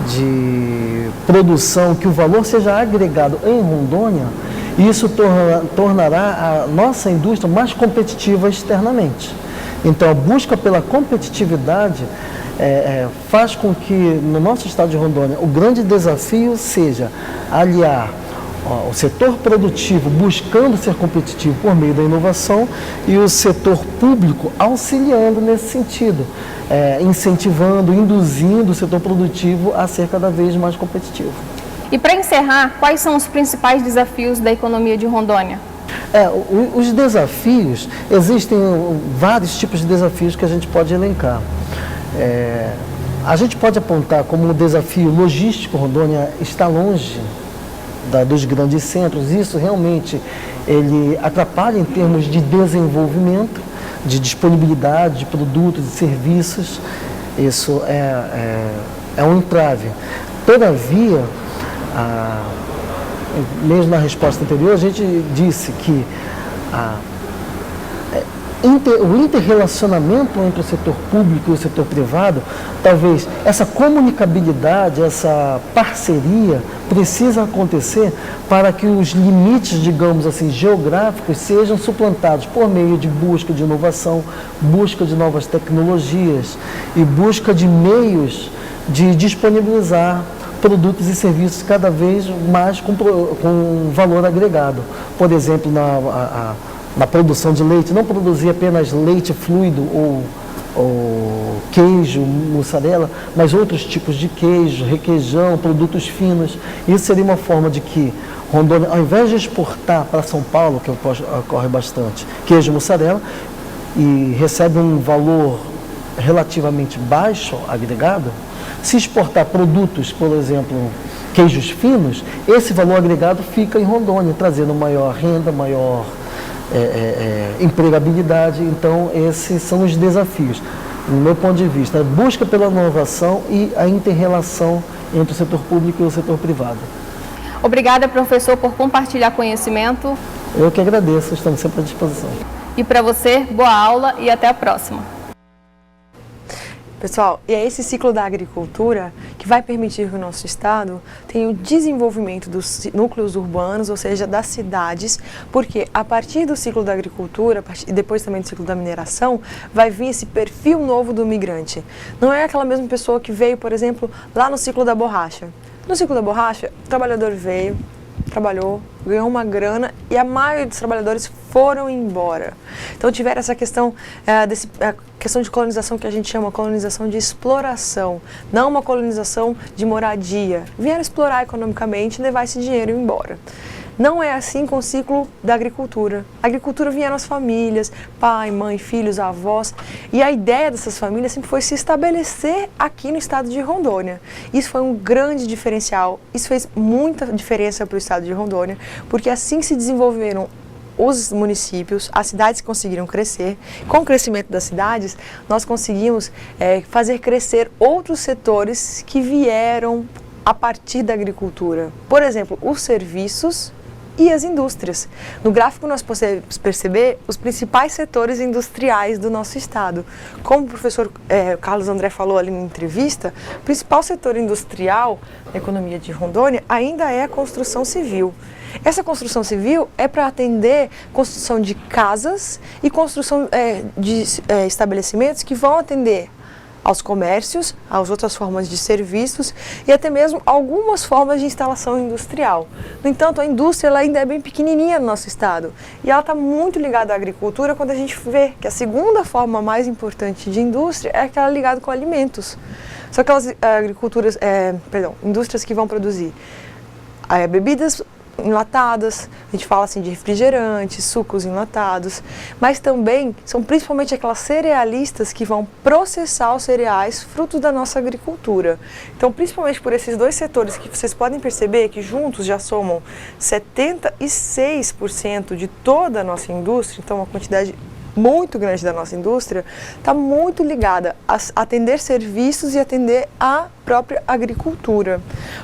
de produção, que o valor seja agregado em Rondônia, isso tornará a nossa indústria mais competitiva externamente. Então, a busca pela competitividade faz com que, no nosso estado de Rondônia, o grande desafio seja aliar o setor produtivo buscando ser competitivo por meio da inovação e o setor público auxiliando nesse sentido, incentivando, induzindo o setor produtivo a ser cada vez mais competitivo.
E para encerrar, quais são os principais desafios da economia de Rondônia?
Os desafios, existem vários tipos de desafios que a gente pode elencar. A gente pode apontar como um desafio logístico. Rondônia está longe dos grandes centros. Isso realmente ele atrapalha em termos de desenvolvimento, de disponibilidade de produtos e serviços. Isso é um entrave. Todavia, mesmo na resposta anterior, a gente disse que o interrelacionamento entre o setor público e o setor privado, talvez essa comunicabilidade, essa parceria precisa acontecer para que os limites, digamos assim, geográficos sejam suplantados por meio de busca de inovação, busca de novas tecnologias e busca de meios de disponibilizar produtos e serviços cada vez mais com valor agregado. Por exemplo, na produção de leite, não produzir apenas leite fluido ou queijo, mussarela, mas outros tipos de queijo, requeijão, produtos finos. Isso seria uma forma de que Rondônia, ao invés de exportar para São Paulo, que ocorre bastante, queijo e mussarela, e recebe um valor relativamente baixo, agregado, se exportar produtos, por exemplo, queijos finos, esse valor agregado fica em Rondônia, trazendo maior renda, maior empregabilidade. Então, esses são os desafios, no meu ponto de vista, a busca pela inovação e a inter-relação entre o setor público e o setor privado.
Obrigada, professor, por compartilhar conhecimento.
Eu que agradeço, estamos sempre à disposição.
E para você, boa aula e até a próxima.
Pessoal, e é esse ciclo da agricultura que vai permitir que o nosso estado tenha o desenvolvimento dos núcleos urbanos, ou seja, das cidades, porque a partir do ciclo da agricultura e depois também do ciclo da mineração, vai vir esse perfil novo do migrante. Não é aquela mesma pessoa que veio, por exemplo, lá no ciclo da borracha. No ciclo da borracha, o trabalhador veio, trabalhou, ganhou uma grana e a maioria dos trabalhadores foram embora. Então tiveram essa questão, questão de colonização que a gente chama colonização de exploração, não uma colonização de moradia. Vieram explorar economicamente, levar esse dinheiro e ir embora. Não é assim com o ciclo da agricultura. A agricultura vieram as famílias, pai, mãe, filhos, avós, e a ideia dessas famílias sempre foi se estabelecer aqui no estado de Rondônia. Isso foi um grande diferencial, isso fez muita diferença para o estado de Rondônia, porque assim se desenvolveram os municípios, as cidades conseguiram crescer. Com o crescimento das cidades, nós conseguimos fazer crescer outros setores que vieram a partir da agricultura. Por exemplo, os serviços e as indústrias. No gráfico nós podemos perceber os principais setores industriais do nosso estado. Como o professor Carlos André falou ali na entrevista, o principal setor industrial da economia de Rondônia ainda é a construção civil. Essa construção civil é para atender construção de casas e construção de estabelecimentos que vão atender aos comércios, às outras formas de serviços e até mesmo algumas formas de instalação industrial. No entanto, a indústria ela ainda é bem pequenininha no nosso estado e ela está muito ligada à agricultura quando a gente vê que a segunda forma mais importante de indústria é aquela ligada com alimentos. São aquelas indústrias que vão produzir bebidas enlatadas, a gente fala assim de refrigerantes, sucos enlatados, mas também são principalmente aquelas cerealistas que vão processar os cereais frutos da nossa agricultura. Então, principalmente por esses dois setores que vocês podem perceber que juntos já somam 76% de toda a nossa indústria, então uma quantidade muito grande da nossa indústria, está muito ligada a atender serviços e atender a própria agricultura.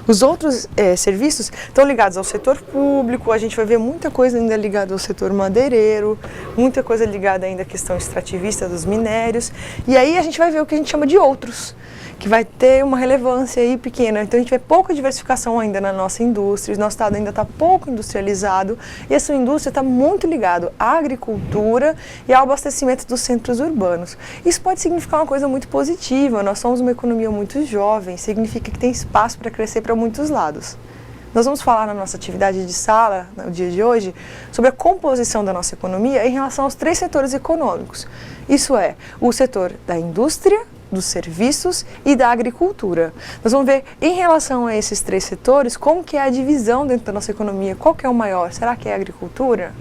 Os outros serviços estão ligados ao setor público, a gente vai ver muita coisa ainda ligada ao setor madeireiro, muita coisa ligada ainda à questão extrativista dos minérios, e aí a gente vai ver o que a gente chama de outros, que vai ter uma relevância aí pequena. Então a gente vê pouca diversificação ainda na nossa indústria, o nosso estado ainda está pouco industrializado e essa indústria está muito ligado à agricultura e ao abastecimento dos centros urbanos. Isso pode significar uma coisa muito positiva, nós somos uma economia muito jovem, significa que tem espaço para crescer para muitos lados. Nós vamos falar na nossa atividade de sala, no dia de hoje, sobre a composição da nossa economia em relação aos 3 setores econômicos. Isso é, o setor da indústria, dos serviços e da agricultura. Nós vamos ver, em relação a esses 3 setores, como que é a divisão dentro da nossa economia, qual que é o maior? Será que é a agricultura?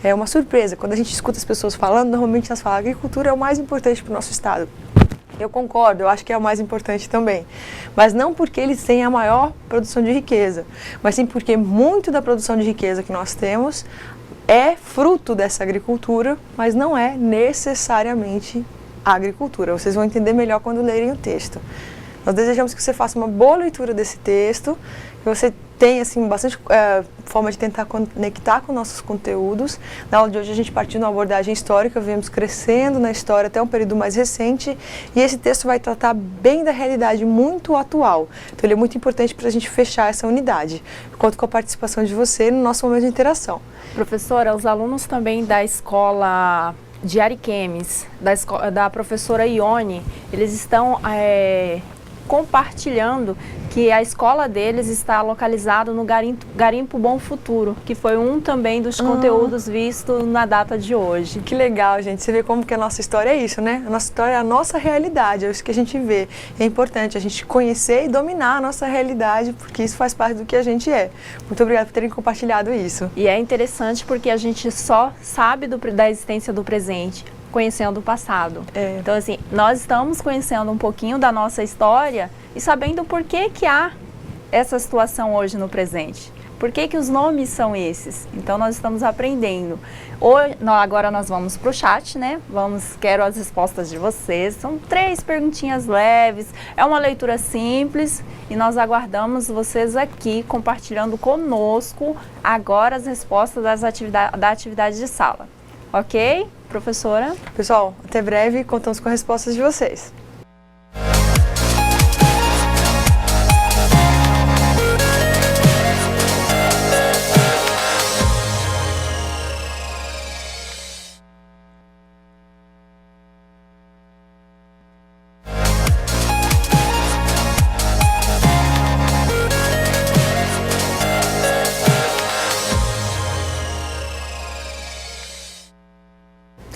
É uma surpresa, quando a gente escuta as pessoas falando, normalmente elas falam, a agricultura é o mais importante para o nosso estado. Eu concordo, eu acho que é o mais importante também, mas não porque eles têm a maior produção de riqueza, mas sim porque muito da produção de riqueza que nós temos é fruto dessa agricultura, mas não é necessariamente a agricultura. Vocês vão entender melhor quando lerem o texto. Nós desejamos que você faça uma boa leitura desse texto, que você tenha assim, bastante forma de tentar conectar com nossos conteúdos. Na aula de hoje a gente partiu de uma abordagem histórica, viemos crescendo na história até um período mais recente e esse texto vai tratar bem da realidade muito atual. Então ele é muito importante para a gente fechar essa unidade. Eu conto com a participação de você no nosso momento de interação.
Professora, os alunos também da escola de Ariquemes, da professora Ione, eles estão compartilhando que a escola deles está localizada no Garimpo Bom Futuro, que foi um também dos conteúdos vistos na data de hoje.
Que legal, gente. Você vê como que a nossa história é isso, né? A nossa história é a nossa realidade, é isso que a gente vê. É importante a gente conhecer e dominar a nossa realidade, porque isso faz parte do que a gente é. Muito obrigada por terem compartilhado isso.
E é interessante porque a gente só sabe da existência do presente conhecendo o passado. Então, assim, nós estamos conhecendo um pouquinho da nossa história e sabendo por que que há essa situação hoje no presente. Por que que os nomes são esses? Então, nós estamos aprendendo. Agora nós vamos para o chat, né? Quero as respostas de vocês. São 3 perguntinhas leves, é uma leitura simples e nós aguardamos vocês aqui compartilhando conosco agora as respostas da atividade de sala. Ok, professora?
Pessoal, até breve, contamos com as respostas de vocês.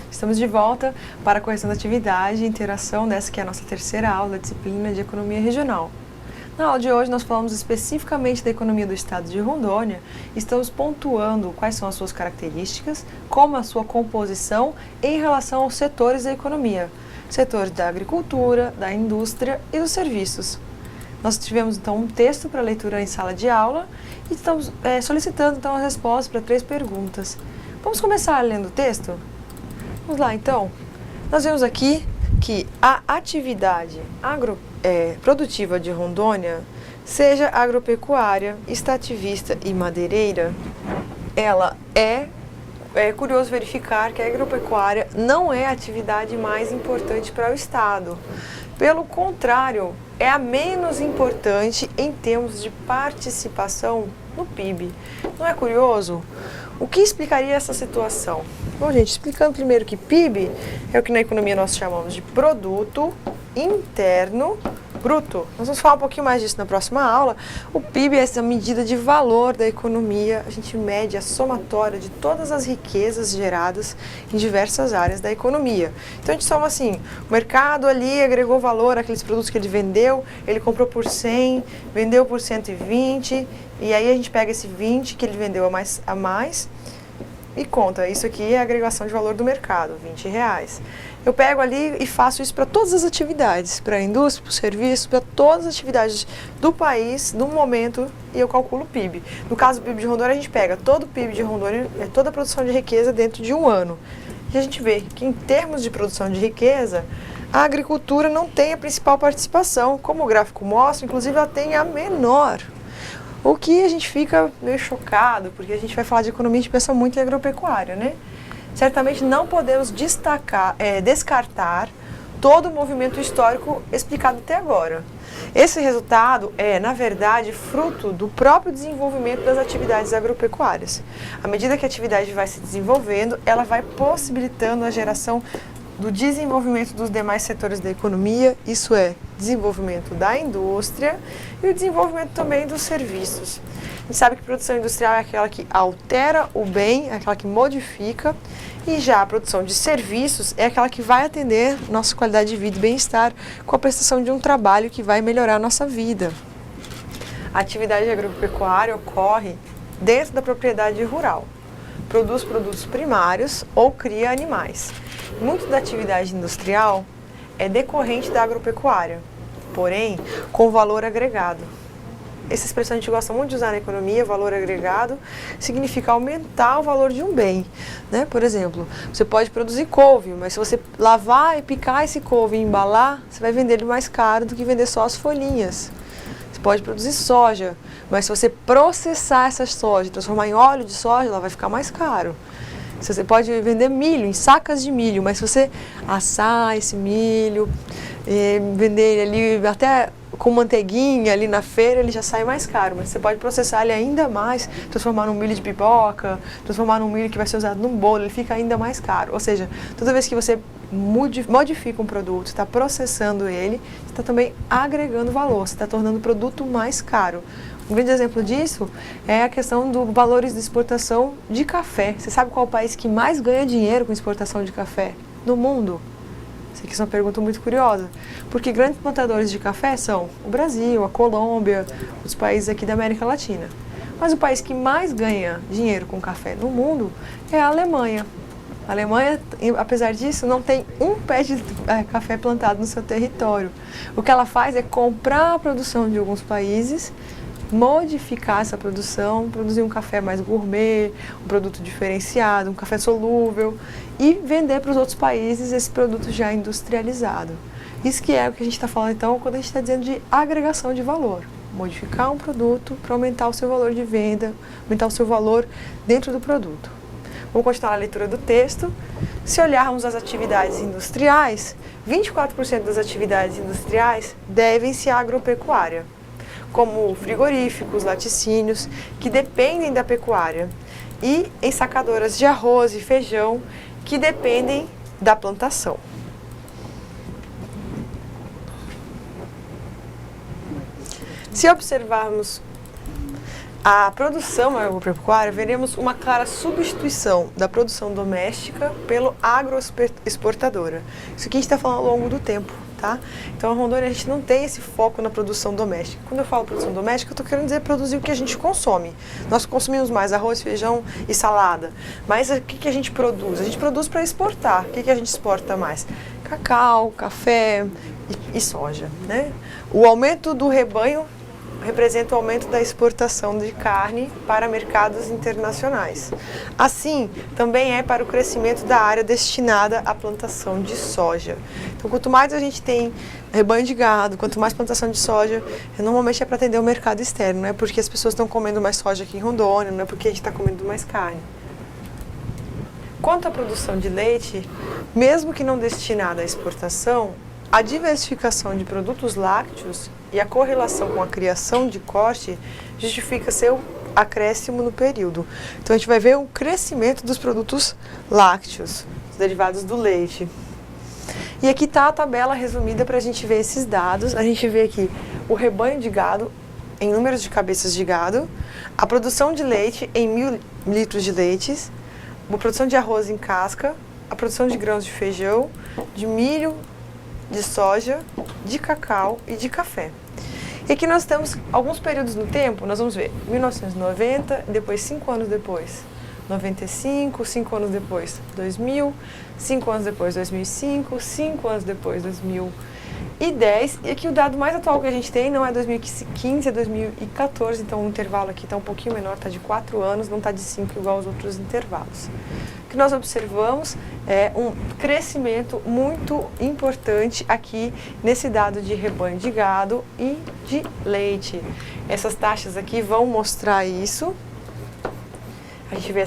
Estamos de volta para a correção da atividade e interação dessa que é a nossa terceira aula da disciplina de Economia Regional. Na aula de hoje nós falamos especificamente da economia do estado de Rondônia e estamos pontuando quais são as suas características, como a sua composição em relação aos setores da economia, setores da agricultura, da indústria e dos serviços. Nós tivemos então um texto para leitura em sala de aula e estamos solicitando então as respostas para 3 perguntas. Vamos começar lendo o texto? Vamos lá, então. Nós vemos aqui que a atividade produtiva de Rondônia, seja agropecuária, extrativista e madeireira, ela é curioso verificar que a agropecuária não é a atividade mais importante para o estado. Pelo contrário, é a menos importante em termos de participação no PIB. Não é curioso? O que explicaria essa situação? Bom, gente, explicando primeiro que PIB é o que na economia nós chamamos de Produto Interno Bruto. Nós vamos falar um pouquinho mais disso na próxima aula. O PIB é essa medida de valor da economia. A gente mede a somatória de todas as riquezas geradas em diversas áreas da economia. Então a gente soma assim, o mercado ali agregou valor àqueles produtos que ele vendeu, ele comprou por 100, vendeu por 120, e aí a gente pega esse 20 que ele vendeu a mais e conta. Isso aqui é a agregação de valor do mercado, R$20. Eu pego ali e faço isso para todas as atividades, para a indústria, para o serviço, para todas as atividades do país, no momento, e eu calculo o PIB. No caso do PIB de Rondônia, a gente pega todo o PIB de Rondônia, toda a produção de riqueza dentro de um ano. E a gente vê que em termos de produção de riqueza, a agricultura não tem a principal participação. Como o gráfico mostra, inclusive ela tem a menor. O que a gente fica meio chocado, porque a gente vai falar de economia, a gente pensa muito em agropecuária, né? Certamente não podemos descartar todo o movimento histórico explicado até agora. Esse resultado é, na verdade, fruto do próprio desenvolvimento das atividades agropecuárias. À medida que a atividade vai se desenvolvendo, ela vai possibilitando a geração do desenvolvimento dos demais setores da economia, isso é, desenvolvimento da indústria e o desenvolvimento também dos serviços. A gente sabe que produção industrial é aquela que altera o bem, é aquela que modifica, e já a produção de serviços é aquela que vai atender nossa qualidade de vida e bem-estar com a prestação de um trabalho que vai melhorar a nossa vida. A atividade agropecuária ocorre dentro da propriedade rural, produz produtos primários ou cria animais. Muito da atividade industrial é decorrente da agropecuária, porém com valor agregado. Essa expressão a gente gosta muito de usar na economia, valor agregado, significa aumentar o valor de um bem, né? Por exemplo, você pode produzir couve, mas se você lavar e picar esse couve e embalar, você vai vender ele mais caro do que vender só as folhinhas. Você pode produzir soja, mas se você processar essa soja e transformar em óleo de soja, ela vai ficar mais caro. Você pode vender milho, em sacas de milho, mas se você assar esse milho, vender ele ali até com manteiguinha ali na feira, ele já sai mais caro. Mas você pode processar ele ainda mais, transformar num milho de pipoca, transformar num milho que vai ser usado num bolo, ele fica ainda mais caro. Ou seja, toda vez que você modifica um produto, está processando ele, você está também agregando valor, você está tornando o produto mais caro. Um grande exemplo disso é a questão dos valores de exportação de café. Você sabe qual é o país que mais ganha dinheiro com exportação de café no mundo? Isso aqui é uma pergunta muito curiosa. Porque grandes plantadores de café são o Brasil, a Colômbia, os países aqui da América Latina. Mas o país que mais ganha dinheiro com café no mundo é a Alemanha. A Alemanha, apesar disso, não tem um pé de café plantado no seu território. O que ela faz é comprar a produção de alguns países, modificar essa produção, produzir um café mais gourmet, um produto diferenciado, um café solúvel e vender para os outros países esse produto já industrializado. Isso que é o que a gente está falando então quando a gente está dizendo de agregação de valor. Modificar um produto para aumentar o seu valor de venda, aumentar o seu valor dentro do produto. Vamos continuar a leitura do texto. Se olharmos as atividades industriais, 24% das atividades industriais devem-se à agropecuária, como frigoríficos, laticínios, que dependem da pecuária, e ensacadoras de arroz e feijão, que dependem da plantação. Se observarmos a produção agropecuária, veremos uma clara substituição da produção doméstica pelo agroexportadora. Isso aqui a gente está falando ao longo do tempo. Tá? Então, a Rondônia, a gente não tem esse foco na produção doméstica. Quando eu falo produção doméstica, eu estou querendo dizer produzir o que a gente consome. Nós consumimos mais arroz, feijão e salada. Mas o que a gente produz? A gente produz para exportar. O que a gente exporta mais? Cacau, café e soja, né? O aumento do rebanho representa o aumento da exportação de carne para mercados internacionais. Assim, também é para o crescimento da área destinada à plantação de soja. Então, quanto mais a gente tem rebanho de gado, quanto mais plantação de soja, normalmente é para atender o mercado externo, não é porque as pessoas estão comendo mais soja aqui em Rondônia, não é porque a gente está comendo mais carne. Quanto à produção de leite, mesmo que não destinada à exportação, a diversificação de produtos lácteos e a correlação com a criação de corte justifica seu acréscimo no período. Então a gente vai ver um crescimento dos produtos lácteos, os derivados do leite. E aqui está a tabela resumida para a gente ver esses dados. A gente vê aqui o rebanho de gado em números de cabeças de gado, a produção de leite em 1.000 litros de leite, a produção de arroz em casca, a produção de grãos de feijão, de milho, de soja, de cacau e de café. E aqui nós temos alguns períodos no tempo, nós vamos ver 1990, depois 5 anos depois, 95, 5 anos depois, 2000, 5 anos depois, 2005, 5 anos depois, 2010. E aqui o dado mais atual que a gente tem não é 2015, é 2014, então o intervalo aqui está um pouquinho menor, está de 4 anos, não está de 5 igual aos outros intervalos. O que nós observamos é um crescimento muito importante aqui nesse dado de rebanho de gado e de leite. Essas taxas aqui vão mostrar isso. a gente vê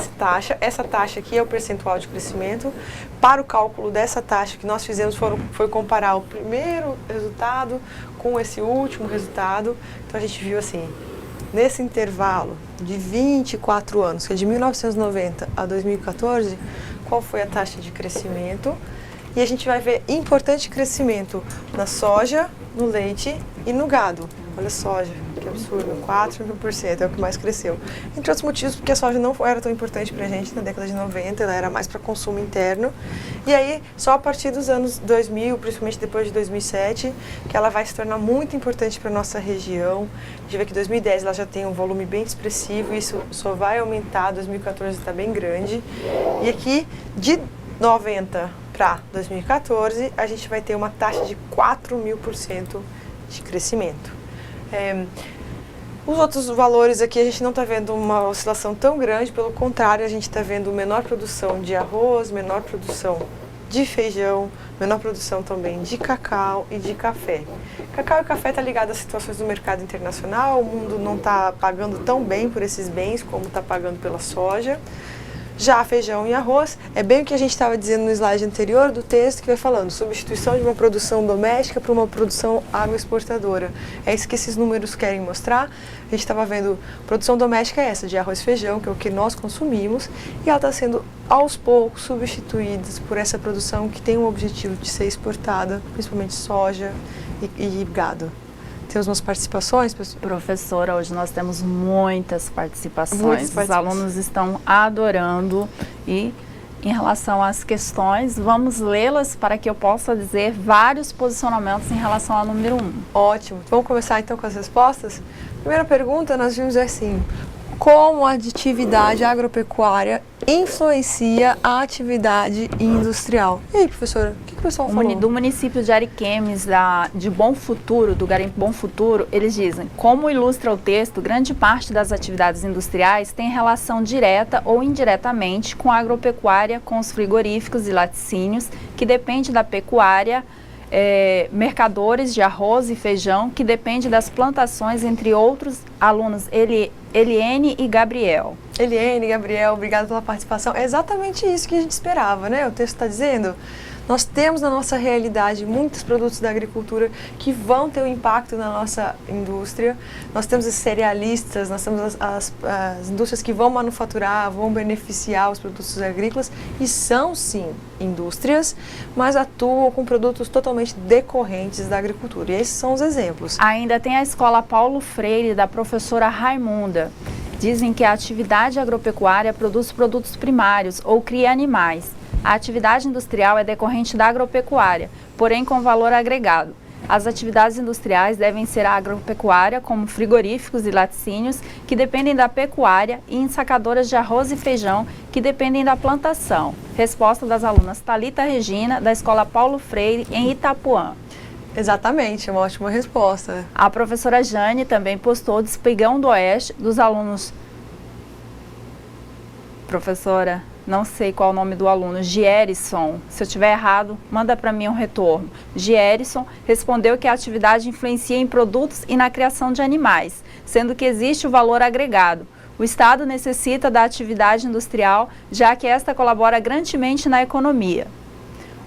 essa taxa aqui é o percentual de crescimento. Para o cálculo dessa taxa, que nós fizemos foi comparar o primeiro resultado com esse último resultado. Então a gente viu assim, nesse intervalo de 24 anos, que é de 1990 a 2014, qual foi a taxa de crescimento. E a gente vai ver importante crescimento na soja, no leite e no gado. Olha a soja, que absurdo, 4.000% é o que mais cresceu. Entre outros motivos, porque a soja não era tão importante para a gente na década de 90, ela era mais para consumo interno. E aí, só a partir dos anos 2000, principalmente depois de 2007, que ela vai se tornar muito importante para a nossa região. A gente vê que em 2010 ela já tem um volume bem expressivo, isso só vai aumentar, 2014 está bem grande. E aqui, de 90 para 2014, a gente vai ter uma taxa de 4.000% de crescimento. Os outros valores aqui a gente não está vendo uma oscilação tão grande, pelo contrário, a gente está vendo menor produção de arroz, menor produção de feijão, menor produção também de cacau e de café. Cacau e café está ligado às situações do mercado internacional, o mundo não está pagando tão bem por esses bens como está pagando pela soja. Já feijão e arroz, é bem o que a gente estava dizendo no slide anterior do texto que vai falando, substituição de uma produção doméstica para uma produção agroexportadora. É isso que esses números querem mostrar. A gente estava vendo, produção doméstica é essa, de arroz e feijão, que é o que nós consumimos, e ela está sendo aos poucos substituída por essa produção que tem o objetivo de ser exportada, principalmente soja e gado. Temos umas participações,
Professora, hoje nós temos muitas participações. Os alunos estão adorando e em relação às questões, vamos lê-las para que eu possa dizer vários posicionamentos em relação ao número 1.
Ótimo. Vamos começar então com as respostas? Primeira pergunta, nós vimos assim, como a atividade agropecuária influencia a atividade industrial. E aí, professora, o que o pessoal falou?
Do município de Ariquemes, de Bom Futuro, do Garimpo Bom Futuro, eles dizem, como ilustra o texto, grande parte das atividades industriais tem relação direta ou indiretamente com a agropecuária, com os frigoríficos e laticínios, que depende da pecuária, mercadores de arroz e feijão, que depende das plantações, entre outros alunos, Eliene e Gabriel.
Eliene, Gabriel, obrigada pela participação. É exatamente isso que a gente esperava, né? O texto está dizendo, nós temos na nossa realidade muitos produtos da agricultura que vão ter um impacto na nossa indústria. Nós temos os cerealistas, nós temos as indústrias que vão manufaturar, vão beneficiar os produtos agrícolas e são, sim, indústrias, mas atuam com produtos totalmente decorrentes da agricultura. E esses são os exemplos.
Ainda tem a Escola Paulo Freire, da professora Raimunda. Dizem que a atividade agropecuária produz produtos primários ou cria animais. A atividade industrial é decorrente da agropecuária, porém com valor agregado. As atividades industriais devem ser a agropecuária, como frigoríficos e laticínios, que dependem da pecuária, e ensacadoras de arroz e feijão, que dependem da plantação. Resposta das alunas Thalita Regina, da Escola Paulo Freire, em Itapuã.
Exatamente, é uma ótima resposta.
A professora Jane também postou do Espigão do Oeste, dos alunos... Professora, não sei qual é o nome do aluno, Gierson. Se eu estiver errado, manda para mim um retorno. Gierson respondeu que a atividade influencia em produtos e na criação de animais, sendo que existe o valor agregado. O Estado necessita da atividade industrial, já que esta colabora grandemente na economia.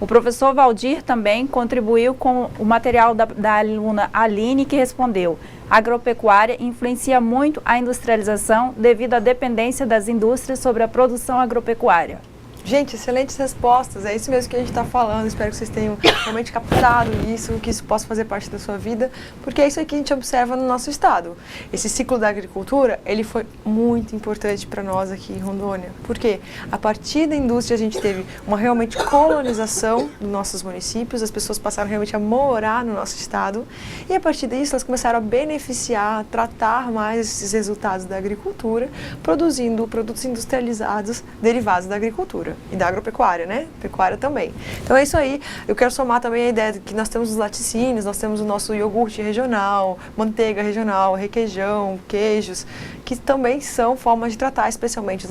O professor Valdir também contribuiu com o material da aluna Aline, que respondeu: a agropecuária influencia muito a industrialização devido à dependência das indústrias sobre a produção agropecuária.
Gente, excelentes respostas, é isso mesmo que a gente está falando, espero que vocês tenham realmente captado isso, que isso possa fazer parte da sua vida, porque é isso aí que a gente observa no nosso estado. Esse ciclo da agricultura, ele foi muito importante para nós aqui em Rondônia, porque a partir da indústria a gente teve uma realmente colonização dos nossos municípios, as pessoas passaram realmente a morar no nosso estado, e a partir disso elas começaram a beneficiar, a tratar mais esses resultados da agricultura, produzindo produtos industrializados derivados da agricultura. E da agropecuária, né? Pecuária também. Então é isso aí. Eu quero somar também a ideia de que nós temos os laticínios, nós temos o nosso iogurte regional, manteiga regional, requeijão, queijos, que também são formas de tratar especialmente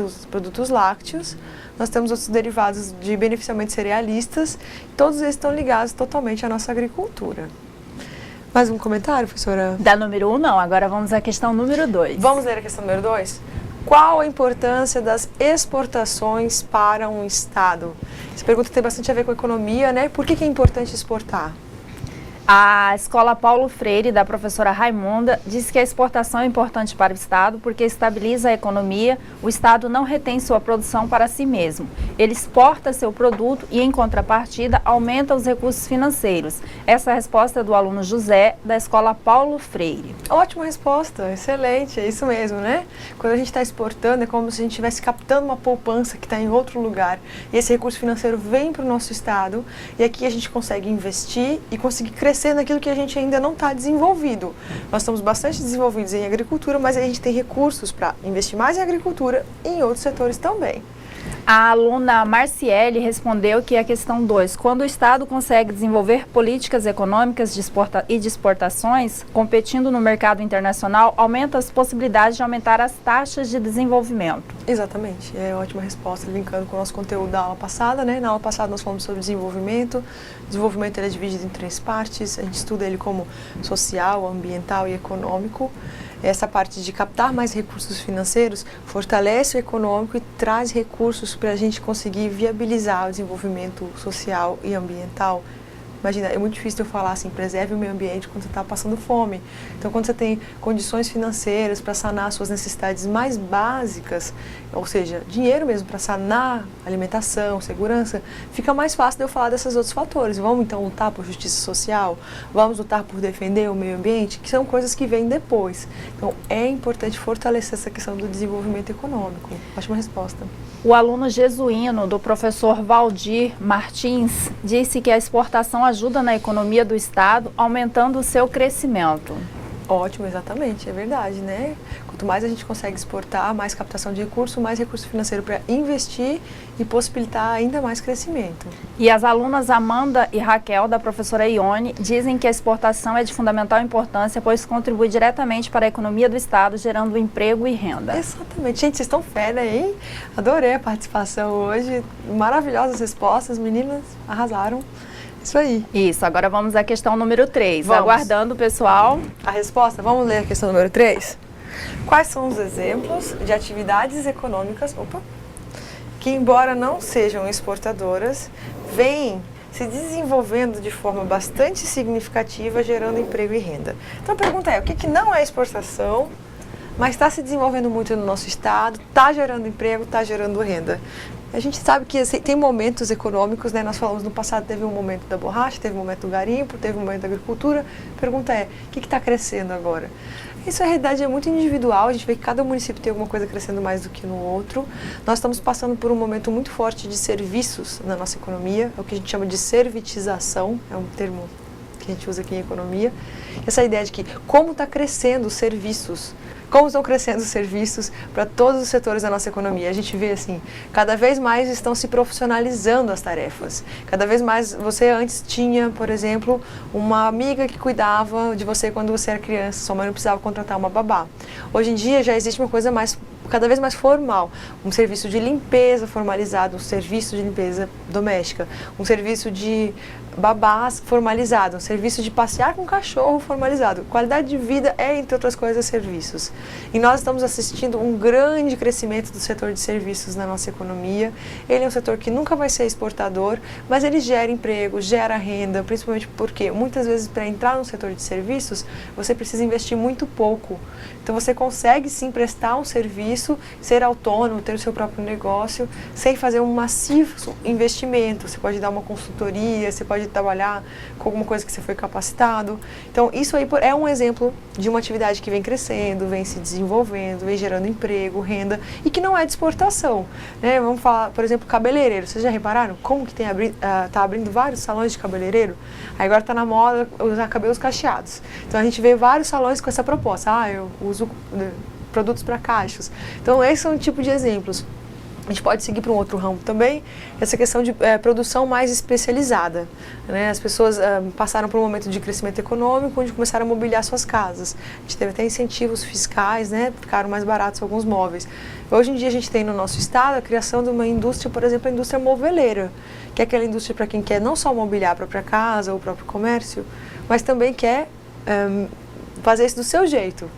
os produtos lácteos. Nós temos outros derivados de beneficiamento cerealistas. Todos eles estão ligados totalmente à nossa agricultura. Mais um comentário, professora?
Da número 1 não, agora vamos à questão número 2.
Vamos ler a questão número 2? Qual a importância das exportações para um Estado? Essa pergunta tem bastante a ver com a economia, né? Por que é importante exportar?
A Escola Paulo Freire, da professora Raimunda, diz que a exportação é importante para o Estado porque estabiliza a economia, o Estado não retém sua produção para si mesmo. Ele exporta seu produto e, em contrapartida, aumenta os recursos financeiros. Essa é a resposta do aluno José, da Escola Paulo Freire.
Ótima resposta, excelente, é isso mesmo, né? Quando a gente está exportando, é como se a gente estivesse captando uma poupança que está em outro lugar. E esse recurso financeiro vem para o nosso Estado e aqui a gente consegue investir e conseguir crescer naquilo que a gente ainda não está desenvolvido. Nós estamos bastante desenvolvidos em agricultura, mas a gente tem recursos para investir mais em agricultura e em outros setores também.
A aluna Marciele respondeu que a questão 2, quando o Estado consegue desenvolver políticas econômicas e de exportações, competindo no mercado internacional, aumenta as possibilidades de aumentar as taxas de desenvolvimento.
Exatamente, é ótima resposta, linkando com o nosso conteúdo da aula passada, né? Na aula passada nós falamos sobre desenvolvimento. O desenvolvimento ele é dividido em 3 partes, a gente estuda ele como social, ambiental e econômico. Essa parte de captar mais recursos financeiros fortalece o econômico e traz recursos para a gente conseguir viabilizar o desenvolvimento social e ambiental. Imagina, é muito difícil eu falar assim, preserve o meio ambiente quando você está passando fome. Então, quando você tem condições financeiras para sanar suas necessidades mais básicas, ou seja, dinheiro mesmo para sanar alimentação, segurança, fica mais fácil de eu falar desses outros fatores. Vamos então lutar por justiça social? Vamos lutar por defender o meio ambiente? Que são coisas que vêm depois. Então, é importante fortalecer essa questão do desenvolvimento econômico. Ótima resposta.
O aluno jesuíno do professor Valdir Martins disse que a exportação ajuda na economia do Estado, aumentando o seu crescimento.
Ótimo, exatamente, é verdade, né? Quanto mais a gente consegue exportar, mais captação de recurso, mais recurso financeiro para investir e possibilitar ainda mais crescimento.
E as alunas Amanda e Raquel, da professora Ione, dizem que a exportação é de fundamental importância, pois contribui diretamente para a economia do Estado, gerando emprego e renda.
Exatamente. Gente, vocês estão fera, hein? Adorei a participação hoje, maravilhosas respostas, meninas arrasaram. Isso aí.
Isso, agora vamos à questão número 3.
Vamos.
Aguardando, pessoal.
A resposta, vamos ler a questão número 3? Quais são os exemplos de atividades econômicas, que embora não sejam exportadoras, vêm se desenvolvendo de forma bastante significativa, gerando emprego e renda? Então a pergunta é, o que não é exportação, mas está se desenvolvendo muito no nosso estado, está gerando emprego, está gerando renda? A gente sabe que tem momentos econômicos, né? Nós falamos no passado, teve um momento da borracha, teve um momento do garimpo, teve um momento da agricultura. A pergunta é, o que está crescendo agora? Isso, na realidade, é muito individual, a gente vê que cada município tem alguma coisa crescendo mais do que no outro. Nós estamos passando por um momento muito forte de serviços na nossa economia, é o que a gente chama de servitização, é um termo que a gente usa aqui em economia. Essa ideia de que como está crescendo os serviços, como estão crescendo os serviços para todos os setores da nossa economia. A gente vê assim, cada vez mais estão se profissionalizando as tarefas. Cada vez mais, você antes tinha, por exemplo, uma amiga que cuidava de você quando você era criança, sua mãe não precisava contratar uma babá. Hoje em dia já existe uma coisa cada vez mais formal, um serviço de limpeza formalizado, um serviço de limpeza doméstica, um serviço de babás formalizado, um serviço de passear com cachorro formalizado. Qualidade de vida é, entre outras coisas, serviços. E nós estamos assistindo um grande crescimento do setor de serviços na nossa economia. Ele é um setor que nunca vai ser exportador, mas ele gera emprego, gera renda, principalmente porque muitas vezes para entrar no setor de serviços, você precisa investir muito pouco. Então você consegue sim prestar um serviço, ser autônomo, ter o seu próprio negócio, sem fazer um massivo investimento. Você pode dar uma consultoria, você pode trabalhar com alguma coisa que você foi capacitado. Então isso aí é um exemplo de uma atividade que vem crescendo, vem se desenvolvendo, vem gerando emprego, renda e que não é de exportação, né? Vamos falar, por exemplo, cabeleireiro. Vocês já repararam como que tá abrindo vários salões de cabeleireiro? Aí agora está na moda usar cabelos cacheados. Então a gente vê vários salões com essa proposta. Eu uso produtos para cachos. Então esse é um tipo de exemplos. A gente pode seguir para um outro ramo também, essa questão de produção mais especializada, né? As pessoas passaram por um momento de crescimento econômico, onde começaram a mobiliar suas casas. A gente teve até incentivos fiscais, né? Ficaram mais baratos alguns móveis. Hoje em dia a gente tem no nosso estado a criação de uma indústria, por exemplo, a indústria moveleira, que é aquela indústria para quem quer não só mobiliar a própria casa ou o próprio comércio, mas também quer fazer isso do seu jeito.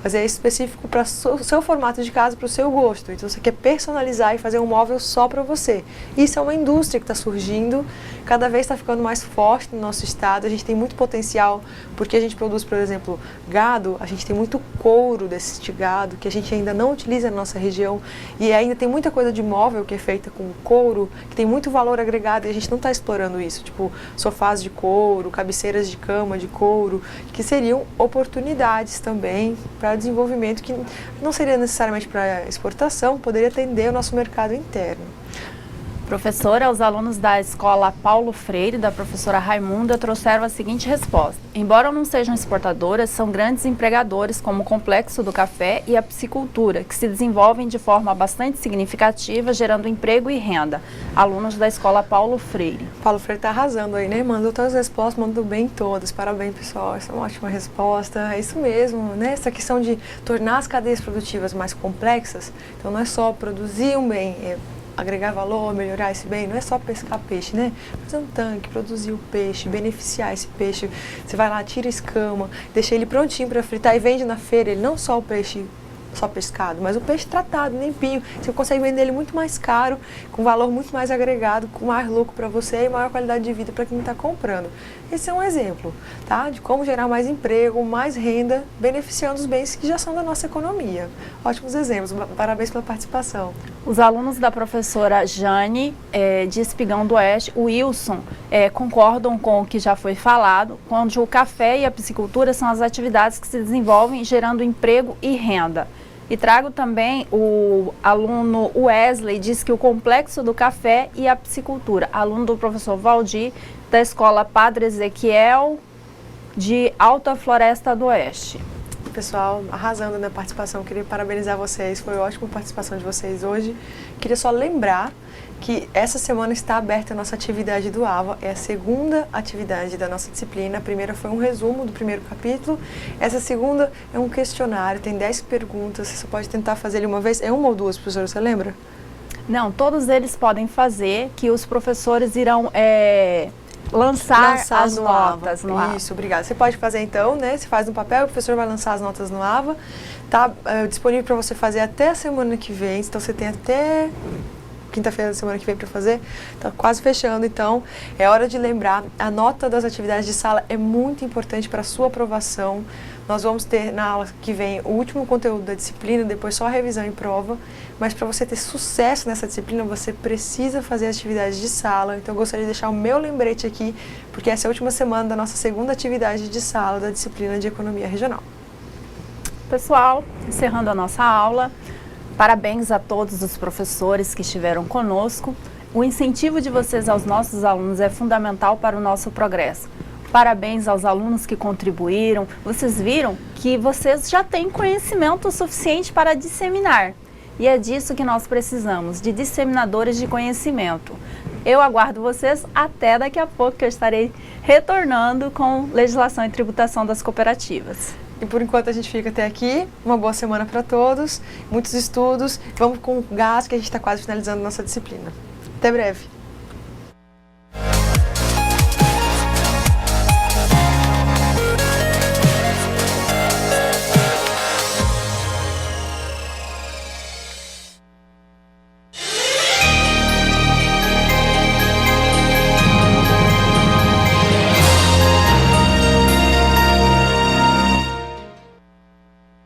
fazer específico para o seu formato de casa, para o seu gosto. Então você quer personalizar e fazer um móvel só para você. Isso é uma indústria que está surgindo, cada vez está ficando mais forte no nosso estado. A gente tem muito potencial, porque a gente produz, por exemplo, gado, a gente tem muito couro desse gado, que a gente ainda não utiliza na nossa região, e ainda tem muita coisa de móvel que é feita com couro, que tem muito valor agregado, e a gente não está explorando isso, tipo sofás de couro, cabeceiras de cama de couro, que seriam oportunidades também para desenvolvimento, que não seria necessariamente para exportação, poderia atender o nosso mercado interno.
Professora, os alunos da escola Paulo Freire, da professora Raimunda, trouxeram a seguinte resposta. Embora não sejam exportadoras, são grandes empregadores como o Complexo do Café e a Piscicultura, que se desenvolvem de forma bastante significativa, gerando emprego e renda. Alunos da escola Paulo Freire.
Paulo Freire está arrasando aí, né? Mandou todas as respostas, mandou bem todas. Parabéns, pessoal. Essa é uma ótima resposta. É isso mesmo, né? Essa questão de tornar as cadeias produtivas mais complexas. Então, não é só produzir um bem, agregar valor, melhorar esse bem, não é só pescar peixe, né? Fazer um tanque, produzir o peixe, beneficiar esse peixe. Você vai lá, tira a escama, deixa ele prontinho para fritar e vende na feira. Ele não só o peixe só pescado, mas o peixe tratado, limpinho. Você consegue vender ele muito mais caro, com valor muito mais agregado, com mais lucro para você e maior qualidade de vida para quem está comprando. Esse é um exemplo, tá? De como gerar mais emprego, mais renda, beneficiando os bens que já são da nossa economia. Ótimos exemplos. Parabéns pela participação.
Os alunos da professora Jane, de Espigão do Oeste, o Wilson, concordam com o que já foi falado, onde o café e a piscicultura são as atividades que se desenvolvem gerando emprego e renda. E trago também o aluno Wesley, diz que o Complexo do Café e a Piscicultura, aluno do professor Valdir, da escola Padre Ezequiel, de Alta Floresta do Oeste.
Pessoal, arrasando na participação, queria parabenizar vocês, foi ótima a participação de vocês hoje. Queria só lembrar que essa semana está aberta a nossa atividade do AVA, é a segunda atividade da nossa disciplina. A primeira foi um resumo do primeiro capítulo, essa segunda é um questionário, tem 10 perguntas, você pode tentar fazer ele uma vez, é uma ou duas, professora, você lembra?
Não, todos eles podem fazer, que os professores irão lançar as notas no AVA.
Isso, obrigada. Você pode fazer então, né? Você faz no papel, o professor vai lançar as notas no AVA. Está disponível para você fazer até a semana que vem, então você tem até quinta-feira da semana que vem para fazer, está quase fechando, então é hora de lembrar, a nota das atividades de sala é muito importante para a sua aprovação. Nós vamos ter na aula que vem o último conteúdo da disciplina, depois só a revisão e prova, mas para você ter sucesso nessa disciplina, você precisa fazer as atividades de sala. Então eu gostaria de deixar o meu lembrete aqui, porque essa é a última semana da nossa segunda atividade de sala da disciplina de Economia Regional.
Pessoal, encerrando a nossa aula, parabéns a todos os professores que estiveram conosco. O incentivo de vocês aos nossos alunos é fundamental para o nosso progresso. Parabéns aos alunos que contribuíram. Vocês viram que vocês já têm conhecimento suficiente para disseminar. E é disso que nós precisamos, de disseminadores de conhecimento. Eu aguardo vocês até daqui a pouco, que eu estarei retornando com legislação e tributação das cooperativas.
E por enquanto a gente fica até aqui. Uma boa semana para todos, muitos estudos. Vamos com o gás, que a gente está quase finalizando nossa disciplina. Até breve.